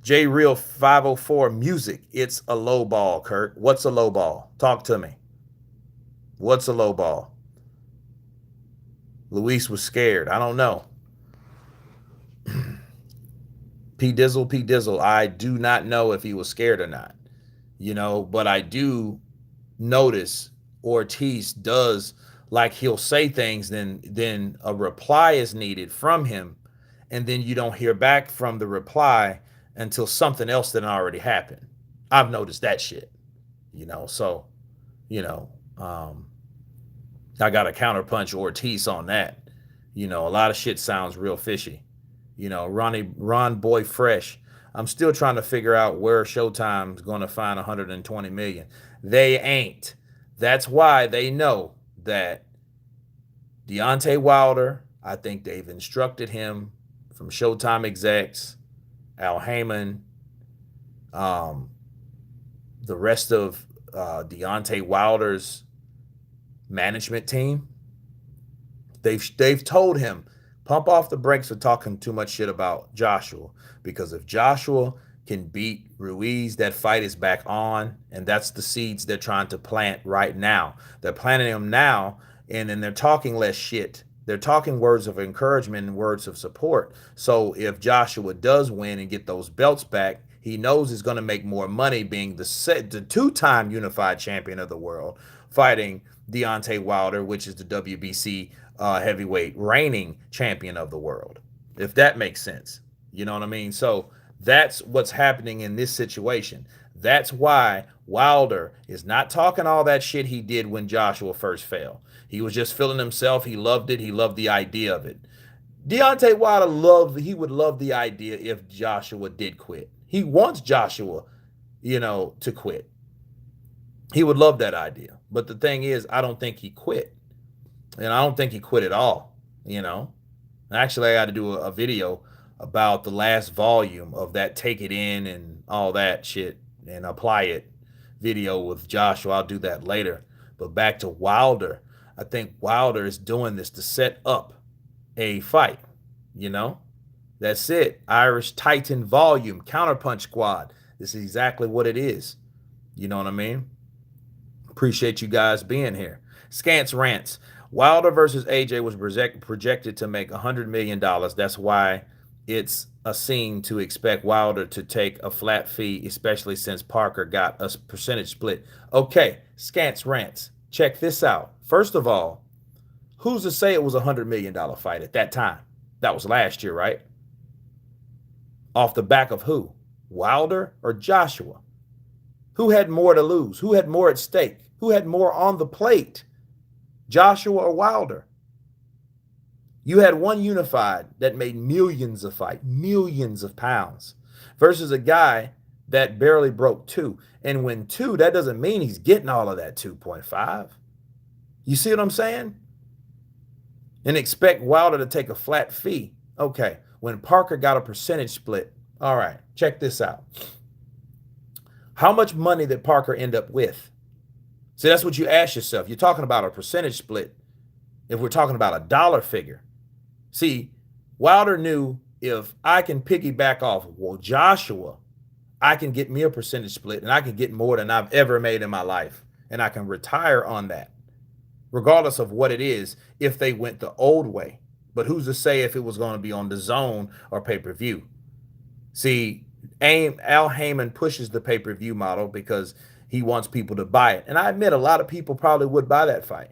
S1: J Real 504 music. It's a low ball, Kurt. What's a low ball? Talk to me. What's a low ball? Luis was scared. I don't know. P Dizzle. I do not know if he was scared or not. You know, but I do notice Ortiz does, like, he'll say things, then a reply is needed from him, and then you don't hear back from the reply until something else that already happened. I've noticed that shit, you know. So, you know, I got to counterpunch Ortiz on that. A lot of shit sounds real fishy. Ron Boy Fresh. I'm still trying to figure out where Showtime's going to find 120 million. They ain't. That's why they know that Deontay Wilder, I think they've instructed him from Showtime execs, Al Heyman, um, the rest of Deontay Wilder's management team. They've told him, pump off the brakes for talking too much shit about Joshua, because if Joshua can beat Ruiz, that fight is back on, and that's the seeds they're trying to plant right now. They're planting them now, and then they're talking less shit. They're talking words of encouragement and words of support. So if Joshua does win and get those belts back, he knows he's going to make more money being the two-time unified champion of the world, fighting Deontay Wilder, which is the WBC heavyweight reigning champion of the world, if that makes sense. You know what I mean? So that's what's happening in this situation. That's why Wilder is not talking all that shit he did when Joshua first fell. He was just feeling himself. He loved it. He loved the idea of it. Deontay Wilder he would love the idea if Joshua did quit. He wants Joshua, to quit. He would love that idea. But the thing is, I don't think he quit. And I don't think he quit at all. Actually, I got to do a video about the last volume of that Take It In and all that shit and apply it video with Joshua. I'll do that later. But back to Wilder. I think Wilder is doing this to set up a fight. That's it. Irish Titan volume, Counterpunch Squad. This is exactly what it is. You know what I mean? Appreciate you guys being here. Scance Rants. Wilder versus AJ was projected to make $100 million. That's why it's a scene to expect Wilder to take a flat fee, especially since Parker got a percentage split. Okay, Scance Rants. Check this out. First of all, who's to say it was a $100 million fight at that time? That was last year, right? Off the back of who? Wilder or Joshua? Who had more to lose? Who had more at stake? Who had more on the plate? Joshua or Wilder? You had one unified that made millions a fight, millions of pounds, versus a guy that barely broke two. And when two, that doesn't mean he's getting all of that 2.5. You see what I'm saying? And expect Wilder to take a flat fee. Okay, when Parker got a percentage split. All right, check this out. How much money did Parker end up with? See, that's what you ask yourself. You're talking about a percentage split. If we're talking about a dollar figure. See, Wilder knew, if I can piggyback off, Joshua, I can get me a percentage split and I can get more than I've ever made in my life. And I can retire on that, regardless of what it is, if they went the old way. But who's to say if it was going to be on the zone or pay-per-view? See, Al Heyman pushes the pay-per-view model because he wants people to buy it. And I admit a lot of people probably would buy that fight,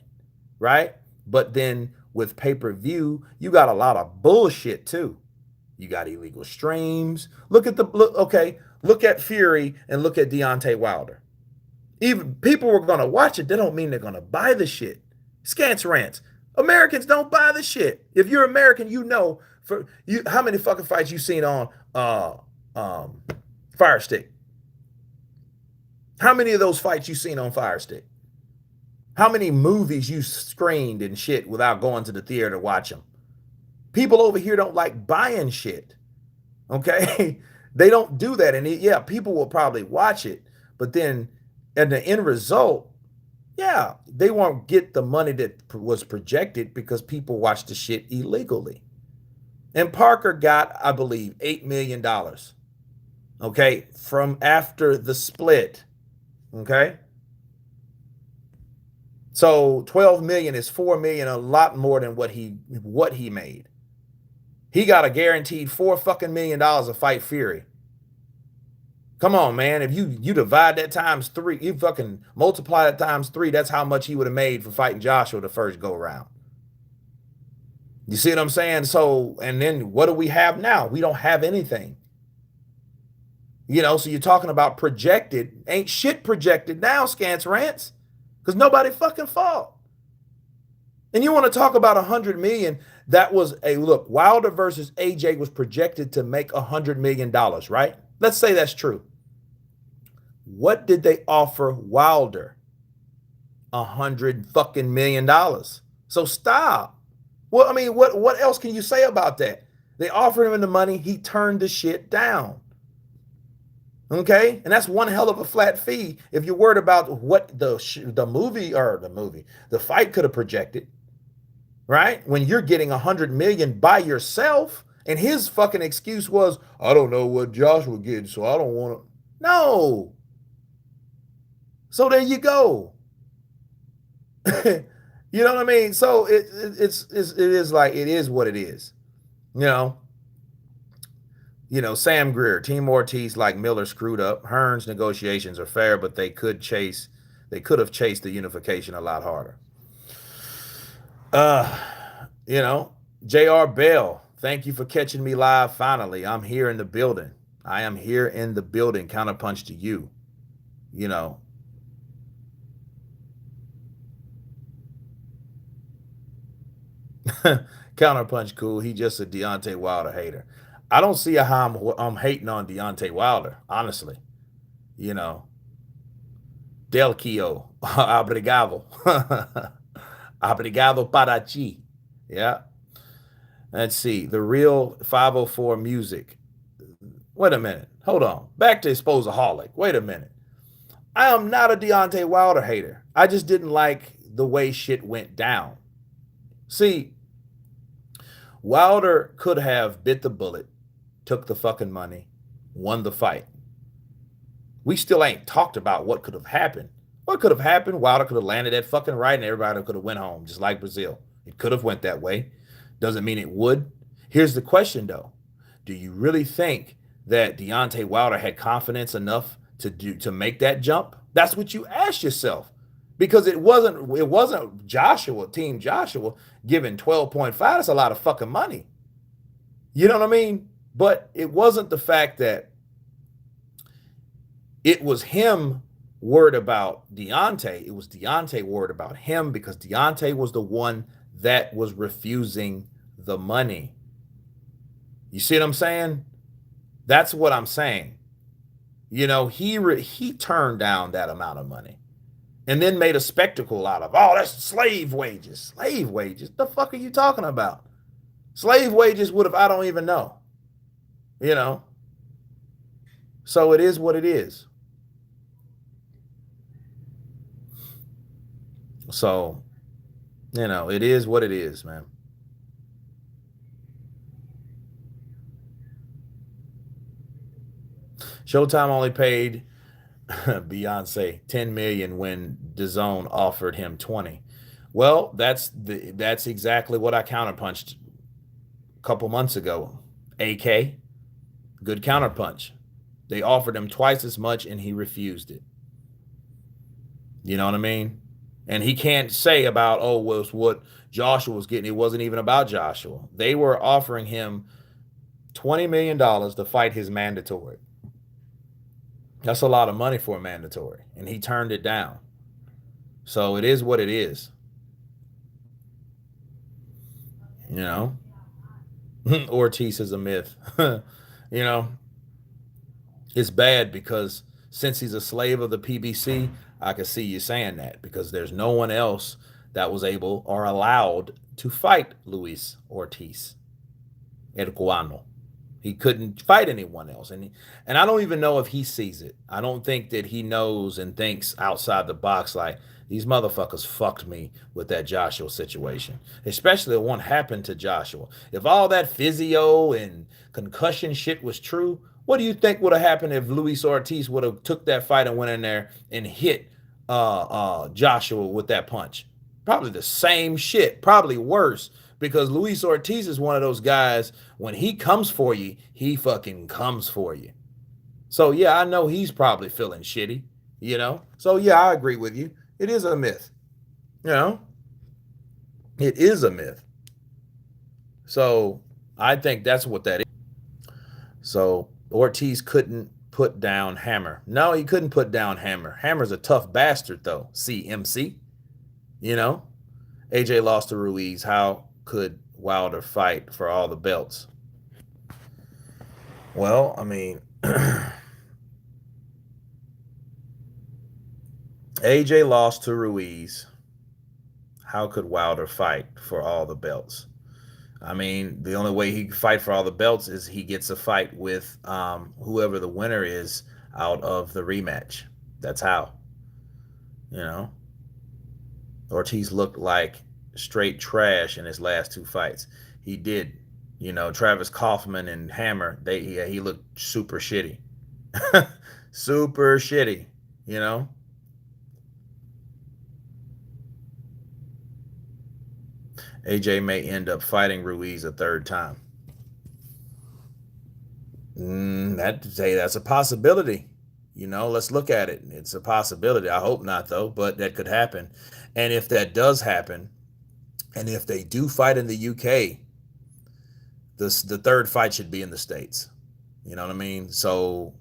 S1: right? But then with pay-per-view, you got a lot of bullshit too. You got illegal streams. Look at Fury and look at Deontay Wilder. Even people were going to watch it. They don't mean they're going to buy the shit. Scance Rants. Americans don't buy the shit. If you're American, how many fucking fights you seen on Fire Stick? How many of those fights you seen on Fire Stick? How many movies you screened and shit without going to the theater to watch them? People over here don't like buying shit. Okay? They don't do that. And yeah, people will probably watch it, but then at the end result, yeah, they won't get the money that was projected because people watch the shit illegally. And Parker got, I believe, $8 million. Okay? From after the split. Okay? So 12 million is 4 million, a lot more than what he made. He got a guaranteed $4 million to fight Fury. Come on, man. If you divide that times 3, you fucking multiply that times 3, that's how much he would have made for fighting Joshua the first go around. You see what I'm saying? So, and then what do we have now? We don't have anything. So you're talking about projected. Ain't shit projected now, Scance Rants. Because nobody fucking fought. And you want to talk about 100 million? That was a look. Wilder versus AJ was projected to make $100 million, right? Let's say that's true. What did they offer Wilder? $100 fucking million. So stop. Well, I mean, what else can you say about that? They offered him the money. He turned the shit down. Okay, and that's one hell of a flat fee if you're worried about what the fight could have projected, right? When you're getting 100 million by yourself, and his fucking excuse was, I don't know what Joshua getting, so I don't want to. No. So there you go. You know what I mean? So it is like it is what it is. You know. Sam Greer, Team Ortiz, like Miller, screwed up. Hearn's negotiations are fair, but they could have chased the unification a lot harder. Uh, you know, J.R. Bell, thank you for catching me live. Finally, I'm here in the building. I am here in the building. Counterpunch to you. You know, Counterpunch, cool. He just a Deontay Wilder hater. I don't see how I'm hating on Deontay Wilder, honestly. You know, Del Kio, obrigado. Obrigado para ti. Yeah. Let's see. The real 504 music. Wait a minute. Hold on. Back to Exposaholic. Wait a minute. I am not a Deontay Wilder hater. I just didn't like the way shit went down. See, Wilder could have bit the bullet, took the fucking money, won the fight. We still ain't talked about what could have happened. What could have happened? Wilder could have landed that fucking right and everybody could have went home, just like Brazil. It could have went that way. Doesn't mean it would. Here's the question, though. Do you really think that Deontay Wilder had confidence enough to make that jump? That's what you ask yourself. Because it wasn't Joshua, Team Joshua, giving 12.5. That's a lot of fucking money. You know what I mean? But it wasn't the fact that it was him worried about Deontay. It was Deontay worried about him because Deontay was the one that was refusing the money. You see what I'm saying? That's what I'm saying. You know, he turned down that amount of money and then made a spectacle out of, oh, that's slave wages. Slave wages? The fuck are you talking about? Slave wages would have, I don't even know. You know? So it is what it is. So, you know, it is what it is, man. Showtime only paid Beyonce 10 million when DAZN offered him 20. Well, that's exactly what I counterpunched a couple months ago. AK, good counterpunch. They offered him twice as much and he refused it. You know what I mean? And he can't say about, oh, was what Joshua was getting. It wasn't even about Joshua. They were offering him $20 million to fight his mandatory. That's a lot of money for a mandatory. And he turned it down. So it is what it is. You know? Ortiz is a myth. You know? It's bad because since he's a slave of the PBC, I can see you saying that because there's no one else that was able or allowed to fight Luis Ortiz, El Cubano. He couldn't fight anyone else. And I don't even know if he sees it. I don't think that he knows and thinks outside the box like, these motherfuckers fucked me with that Joshua situation, especially what happened to Joshua. If all that physio and concussion shit was true, what do you think would have happened if Luis Ortiz would have took that fight and went in there and hit Joshua with that punch? Probably the same shit, probably worse, because Luis Ortiz is one of those guys, when he comes for you, he fucking comes for you. So, yeah, I know he's probably feeling shitty, you know? So, yeah, I agree with you. It is a myth, you know? It is a myth. So, I think that's what that is. So, Ortiz couldn't put down Hammer. No, he couldn't put down Hammer. Hammer's a tough bastard, though. CMC, you know? AJ lost to Ruiz. How could Wilder fight for all the belts? Well, I mean, AJ lost to Ruiz. How could Wilder fight for all the belts? I mean, the only way he can fight for all the belts is he gets a fight with whoever the winner is out of the rematch. That's how. You know, Ortiz looked like straight trash in his last two fights. He did. You know, Travis Kaufman and Hammer, he looked super shitty. Super shitty, you know? AJ may end up fighting Ruiz a third time. That's a possibility. You know, let's look at it. It's a possibility. I hope not, though, but that could happen. And if that does happen, and if they do fight in the UK, the third fight should be in the States. You know what I mean? So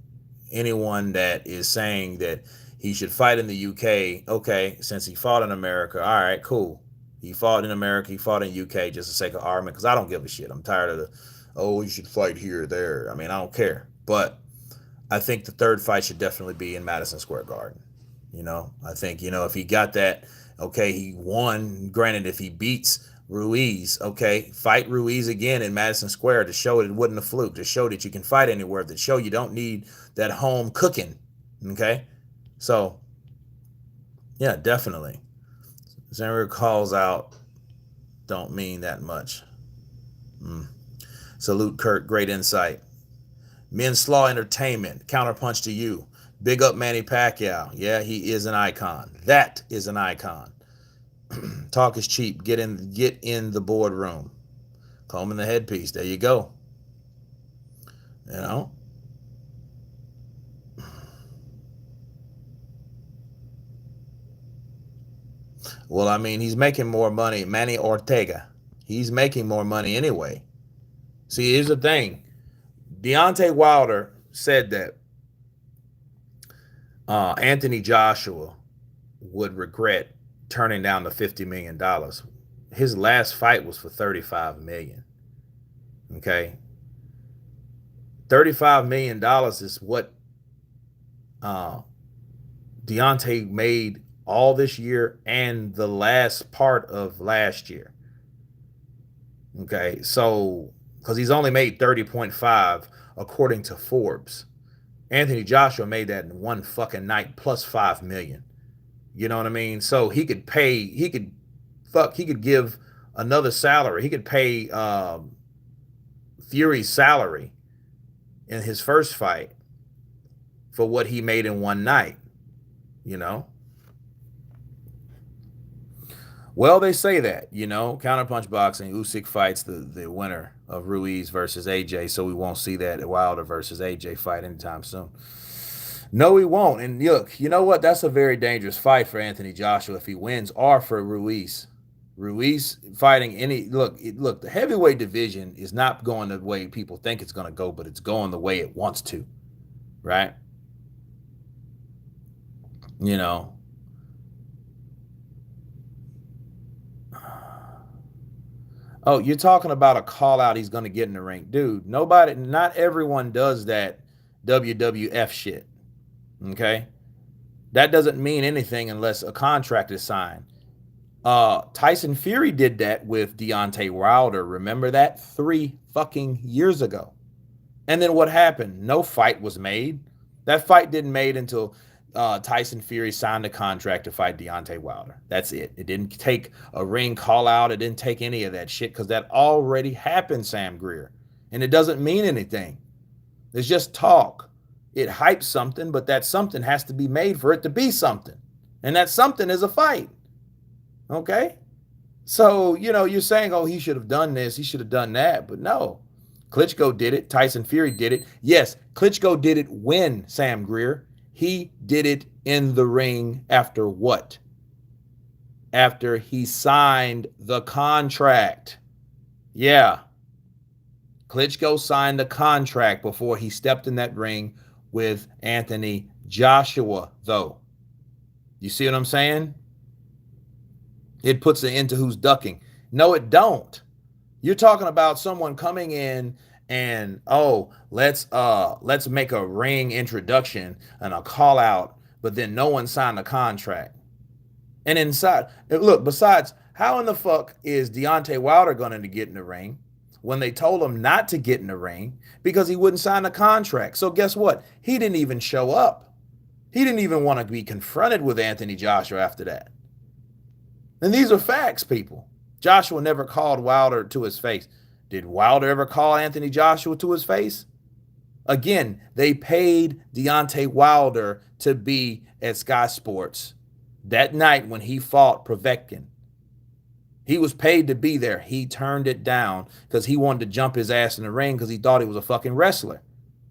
S1: anyone that is saying that he should fight in the UK, okay, since he fought in America, all right, cool. He fought in America, he fought in UK just for sake of argument, because I don't give a shit. I'm tired of the, oh, you should fight here or there. I mean, I don't care. But I think the third fight should definitely be in Madison Square Garden. You know, I think, if he got that, okay, he won. Granted, if he beats Ruiz, okay, fight Ruiz again in Madison Square to show it wasn't a fluke, to show that you can fight anywhere, to show you don't need that home cooking. Okay, so yeah, definitely. Xavier calls out don't mean that much. Salute Kurt, great insight. Men's Slaw Entertainment, counterpunch to you. Big up Manny Pacquiao. Yeah, he is an icon. That is an icon. Talk is cheap. Get in the boardroom. Comb in the headpiece. There you go. You know. Well, I mean, he's making more money. Manny Ortega. He's making more money anyway. See, here's the thing. Deontay Wilder said that Anthony Joshua would regret turning down the $50 million. His last fight was for $35 million. Okay, $35 million is what Deontay made all this year and the last part of last year. Okay, so because he's only made 30.5 according to Forbes. Anthony Joshua made that in one fucking night plus 5 million. You know what I mean? So he could give another salary. He could pay Fury's salary in his first fight for what he made in one night. You know? Well, they say that, counterpunch boxing, Usyk fights the winner of Ruiz versus AJ, so we won't see that Wilder versus AJ fight anytime soon. No, he won't. And look, you know what? That's a very dangerous fight for Anthony Joshua if he wins, or for Ruiz. Ruiz fighting look, the heavyweight division is not going the way people think it's going to go, but it's going the way it wants to, right? You know. Oh, you're talking about a call out he's going to get in the ring. Dude, not everyone does that WWF shit. Okay? That doesn't mean anything unless a contract is signed. Tyson Fury did that with Deontay Wilder. Remember that? 3 fucking years ago. And then what happened? No fight was made. That fight didn't made until Tyson Fury signed a contract to fight Deontay Wilder. That's it. It didn't take a ring call out. It didn't take any of that shit because that already happened, Sam Greer. And it doesn't mean anything. It's just talk. It hypes something, but that something has to be made for it to be something. And that something is a fight. Okay? So, you're saying, oh, he should have done this, he should have done that. But no. Klitschko did it. Tyson Fury did it. Yes, Klitschko did it when, Sam Greer. He did it in the ring after what? After he signed the contract. Yeah. Klitschko signed the contract before he stepped in that ring with Anthony Joshua, though. You see what I'm saying? It puts an end to who's ducking. No, it don't. You're talking about someone coming in and, oh, let's make a ring introduction and a call out, but then no one signed a contract. And inside, look, besides, how in the fuck is Deontay Wilder going to get in the ring when they told him not to get in the ring because he wouldn't sign a contract? So guess what? He didn't even show up. He didn't even want to be confronted with Anthony Joshua after that. And these are facts, people. Joshua never called Wilder to his face. Did Wilder ever call Anthony Joshua to his face? Again, they paid Deontay Wilder to be at Sky Sports that night when he fought Povetkin. He was paid to be there. He turned it down because he wanted to jump his ass in the ring because he thought he was a fucking wrestler.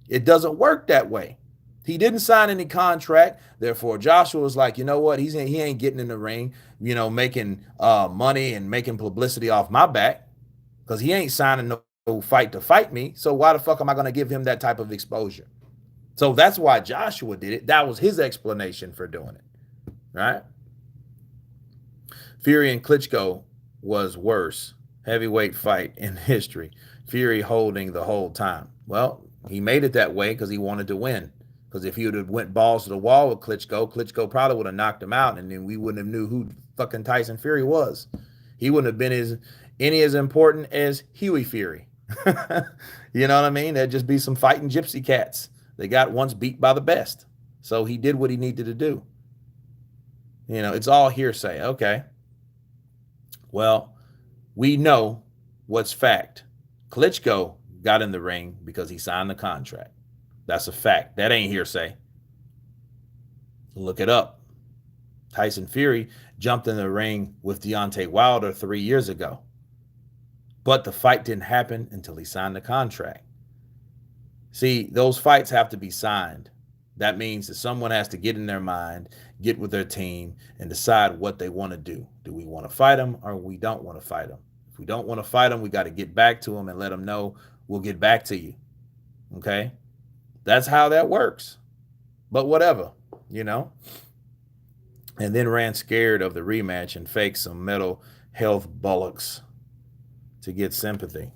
S1: It doesn't work that way. He didn't sign any contract. Therefore, Joshua was like, you know what? He ain't getting in the ring, making money and making publicity off my back because he ain't signing no fight to fight me. So why the fuck am I going to give him that type of exposure? So that's why Joshua did it. That was his explanation for doing it, right? Fury and Klitschko was worse heavyweight fight in history. Fury holding the whole time. Well, he made it that way because he wanted to win. Because if he would have went balls to the wall with Klitschko probably would have knocked him out, and then we wouldn't have knew who fucking Tyson Fury was. He wouldn't have been any as important as Huey Fury. You know what I mean? There'd just be some fighting gypsy cats. They got once beat by the best. So he did what he needed to do. It's all hearsay. Okay. Well, we know what's fact. Klitschko got in the ring because he signed the contract. That's a fact. That ain't hearsay. Look it up. Tyson Fury jumped in the ring with Deontay Wilder 3 years ago. But the fight didn't happen until he signed the contract. See, those fights have to be signed. That means that someone has to get in their mind, get with their team, and decide what they want to do. Do we want to fight them or we don't want to fight them? If we don't want to fight them, we got to get back to them and let them know we'll get back to you. Okay? That's how that works. But whatever, And then ran scared of the rematch and faked some mental health bullocks to get sympathy.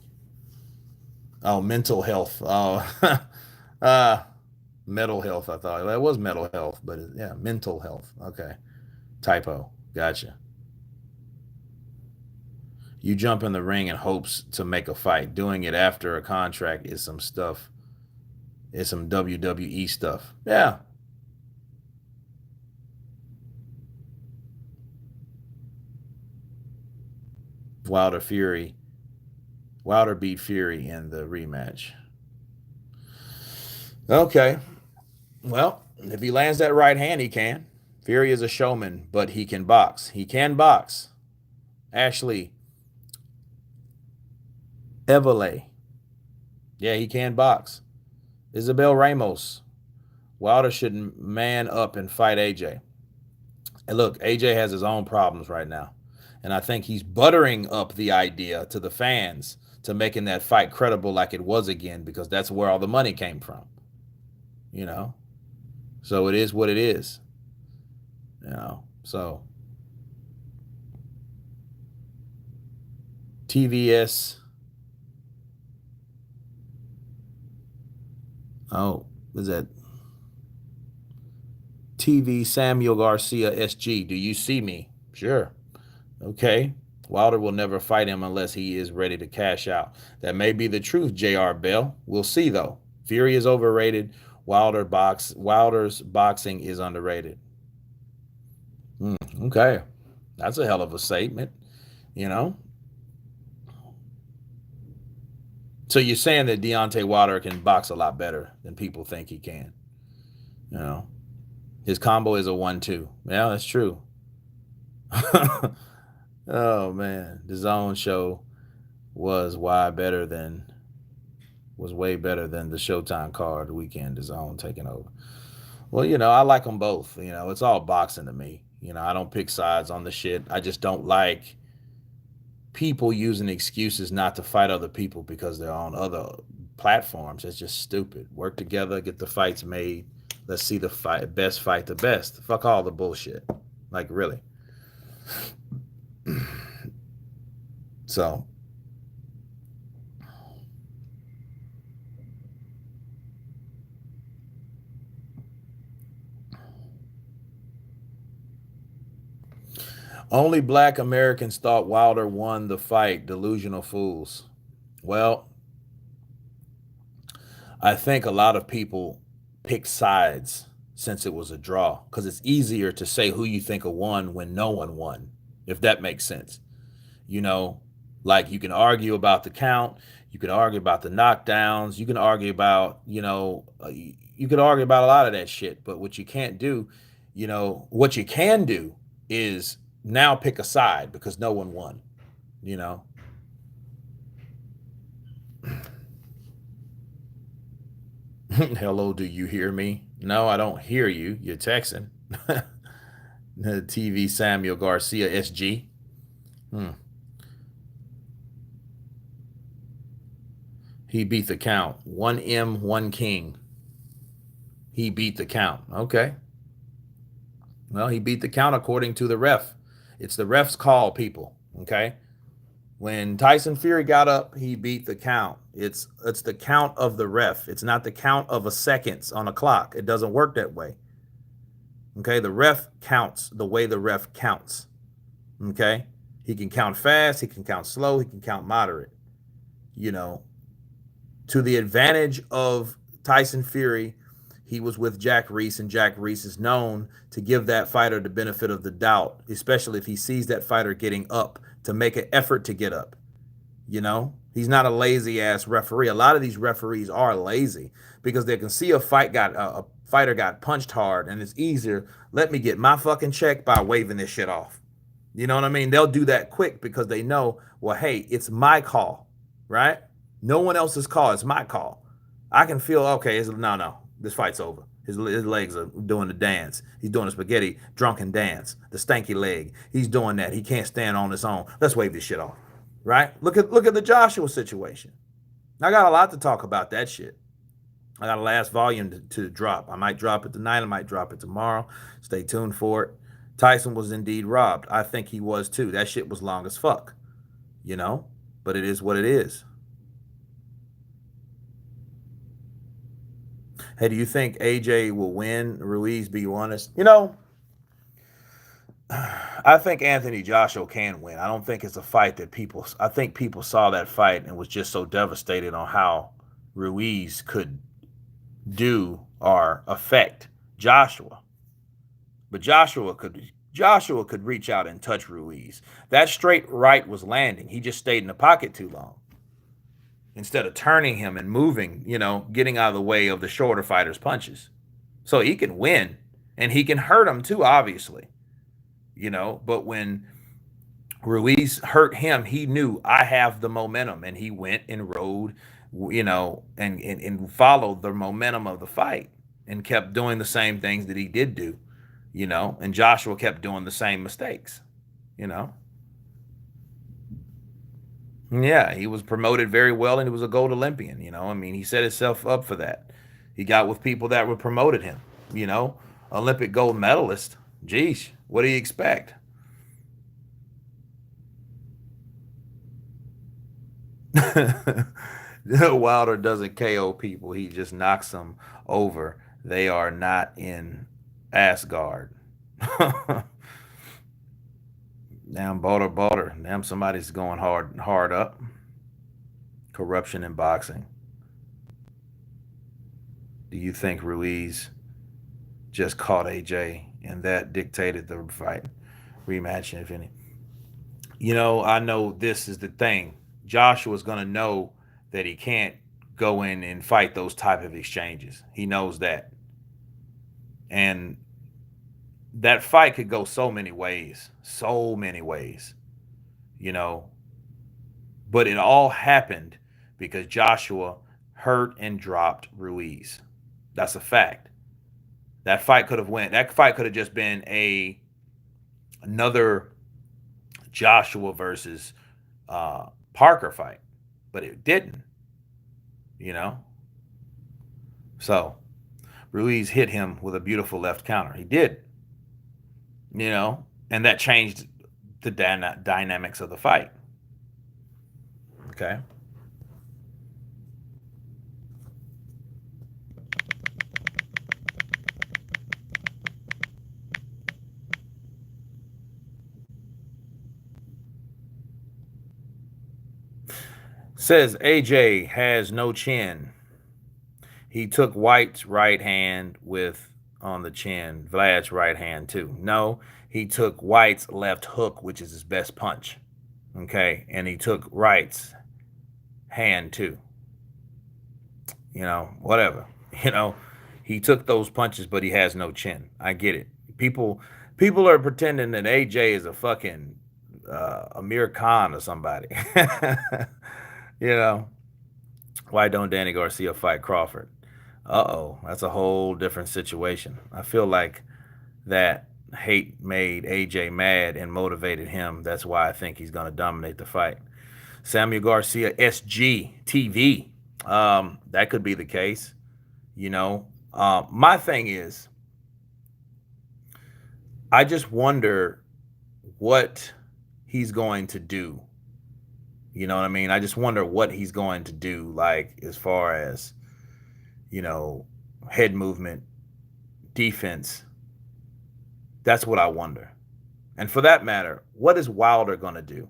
S1: Oh, mental health. Oh, mental health. I thought that was mental health, but yeah, mental health. Okay. Typo. Gotcha. You jump in the ring in hopes to make a fight. Doing it after a contract is some stuff. It's some WWE stuff. Yeah. Wilder beat Fury in the rematch. Okay. Well, if he lands that right hand, he can. Fury is a showman, but he can box. He can box. Ashley Evele. Yeah, he can box. Isabel Ramos. Wilder should man up and fight AJ. And look, AJ has his own problems right now. And I think he's buttering up the idea to the fans to making that fight credible like it was again, because that's where all the money came from. So it is what it is. So TVS. Oh, is that TV Samuel Garcia SG? Do you see me? Sure. Okay. Wilder will never fight him unless he is ready to cash out. That may be the truth, J.R. Bell. We'll see, though. Fury is overrated. Wilder's boxing is underrated. Okay. That's a hell of a statement, So you're saying that Deontay Wilder can box a lot better than people think he can. His combo is a 1-2. Yeah, that's true. Oh man, the Zone show was way better than the Showtime card. The weekend, the Zone taking over. Well, I like them both. It's all boxing to me. I don't pick sides on the shit. I just don't like people using excuses not to fight other people because they're on other platforms. It's just stupid. Work together, get the fights made. Let's see the best fight the best. Fuck all the bullshit. Like, really. So only black Americans thought Wilder won the fight. Delusional fools. Well, I think a lot of people pick sides since it was a draw because it's easier to say who you think won when no one won, if that makes sense. You know, like you can argue about the count, you can argue about the knockdowns, you can argue about, you can argue about a lot of that shit. But what you can't do, what you can do is now pick a side because no one won, you know. Hello, do you hear me? No, I don't hear you. You're texting. The TV Samuel Garcia SG. Hmm. He beat the count. 1M, 1 King. He beat the count. Okay. Well, he beat the count according to the ref. It's the ref's call, people. Okay. When Tyson Fury got up, he beat the count. It's the count of the ref. It's not the count of a seconds on a clock. It doesn't work that way. Okay, the ref counts the way the ref counts. Okay, he can count fast, he can count slow, he can count moderate. You know, to the advantage of Tyson Fury, he was with Jack Reese, and Jack Reese is known to give that fighter the benefit of the doubt, especially if he sees that fighter getting up, to make an effort to get up. He's not a lazy ass referee. A lot of these referees are lazy because they can see a fighter got punched hard, and it's easier. Let me get my fucking check by waving this shit off. You know what I mean? They'll do that quick because they know, well, hey, it's my call, right? No one else's call. It's my call. I can feel, okay, no, this fight's over. His legs are doing the dance. He's doing the spaghetti drunken dance, the stanky leg. He's doing that. He can't stand on his own. Let's wave this shit off, right? Look at the Joshua situation. I got a lot to talk about that shit. I got a last volume to drop. I might drop it tonight. I might drop it tomorrow. Stay tuned for it. Tyson was indeed robbed. I think he was too. That shit was long as fuck, but it is what it is. Hey, do you think AJ will win? Ruiz, be honest. I think Anthony Joshua can win. I don't think it's a fight that I think people saw that fight and was just so devastated on how Ruiz could do or affect Joshua. But Joshua could reach out and touch Ruiz. That straight right was landing. He just stayed in the pocket too long. Instead of turning him and moving, getting out of the way of the shorter fighter's punches. So he can win, and he can hurt him too, obviously. But when Ruiz hurt him, he knew I have the momentum, and he went and rode, and followed the momentum of the fight and kept doing the same things that he did do, and Joshua kept doing the same mistakes, you know. Yeah, he was promoted very well and he was a gold Olympian, I mean, he set himself up for that. He got with people that were promoted him, Olympic gold medalist. Geez, what do you expect? Wilder doesn't KO people, he just knocks them over. They are not in Asgard. Damn, Boulder. Damn, somebody's going hard up. Corruption in boxing. Do you think Ruiz just caught AJ and that dictated the fight rematch, if any? I know this is the thing. Joshua's going to know that he can't go in and fight those type of exchanges. He knows that. And that fight could go so many ways, you know. But it all happened because Joshua hurt and dropped Ruiz. That's a fact. That fight could have went. That fight could have just been another Joshua versus Parker fight, but it didn't. You know. So Ruiz hit him with a beautiful left counter. He did. And that changed the dynamics of the fight. Okay. Says AJ has no chin. He took White's right hand with on the chin, Vlad's right hand too. No, he took White's left hook, which is his best punch. Okay, and he took Wright's hand too. Whatever. You know, he took those punches, but he has no chin. I get it. People, people are pretending that AJ is a fucking Amir Khan or somebody. you know, why don't Danny Garcia fight Crawford? Uh-oh, that's a whole different situation. I feel like that hate made AJ mad and motivated him. That's why I think he's going to dominate the fight. Samuel Garcia, SG TV. That could be the case. My thing is, I just wonder what he's going to do. You know what I mean? I just wonder what he's going to do, like as far as, you know, head movement, defense. That's what I wonder. And for that matter, what is Wilder going to do?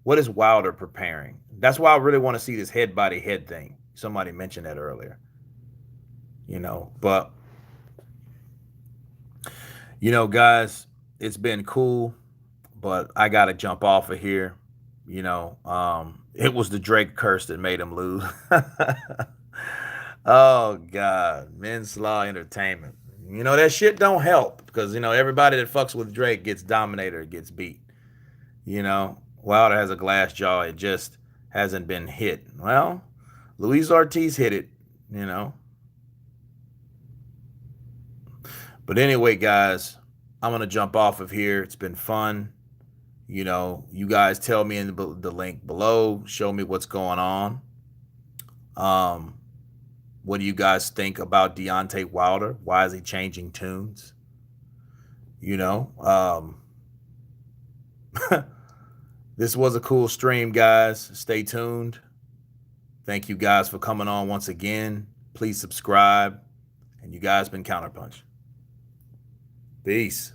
S1: What is Wilder preparing? That's why I really want to see this head body head thing. Somebody mentioned that earlier. But guys, it's been cool, but I got to jump off of here. It was the Drake curse that made him lose. Oh God, Men's Law Entertainment. That shit don't help because everybody that fucks with Drake gets dominated or gets beat. Wilder has a glass jaw. It just hasn't been hit. Well, Luis Ortiz hit it. you know. But anyway, guys, I'm going to jump off of here. It's been fun. You guys tell me in the link below. Show me what's going on. What do you guys think about Deontay Wilder? Why is he changing tunes? This was a cool stream, guys. Stay tuned. Thank you guys for coming on once again. Please subscribe. And you guys been Counterpunch. Peace.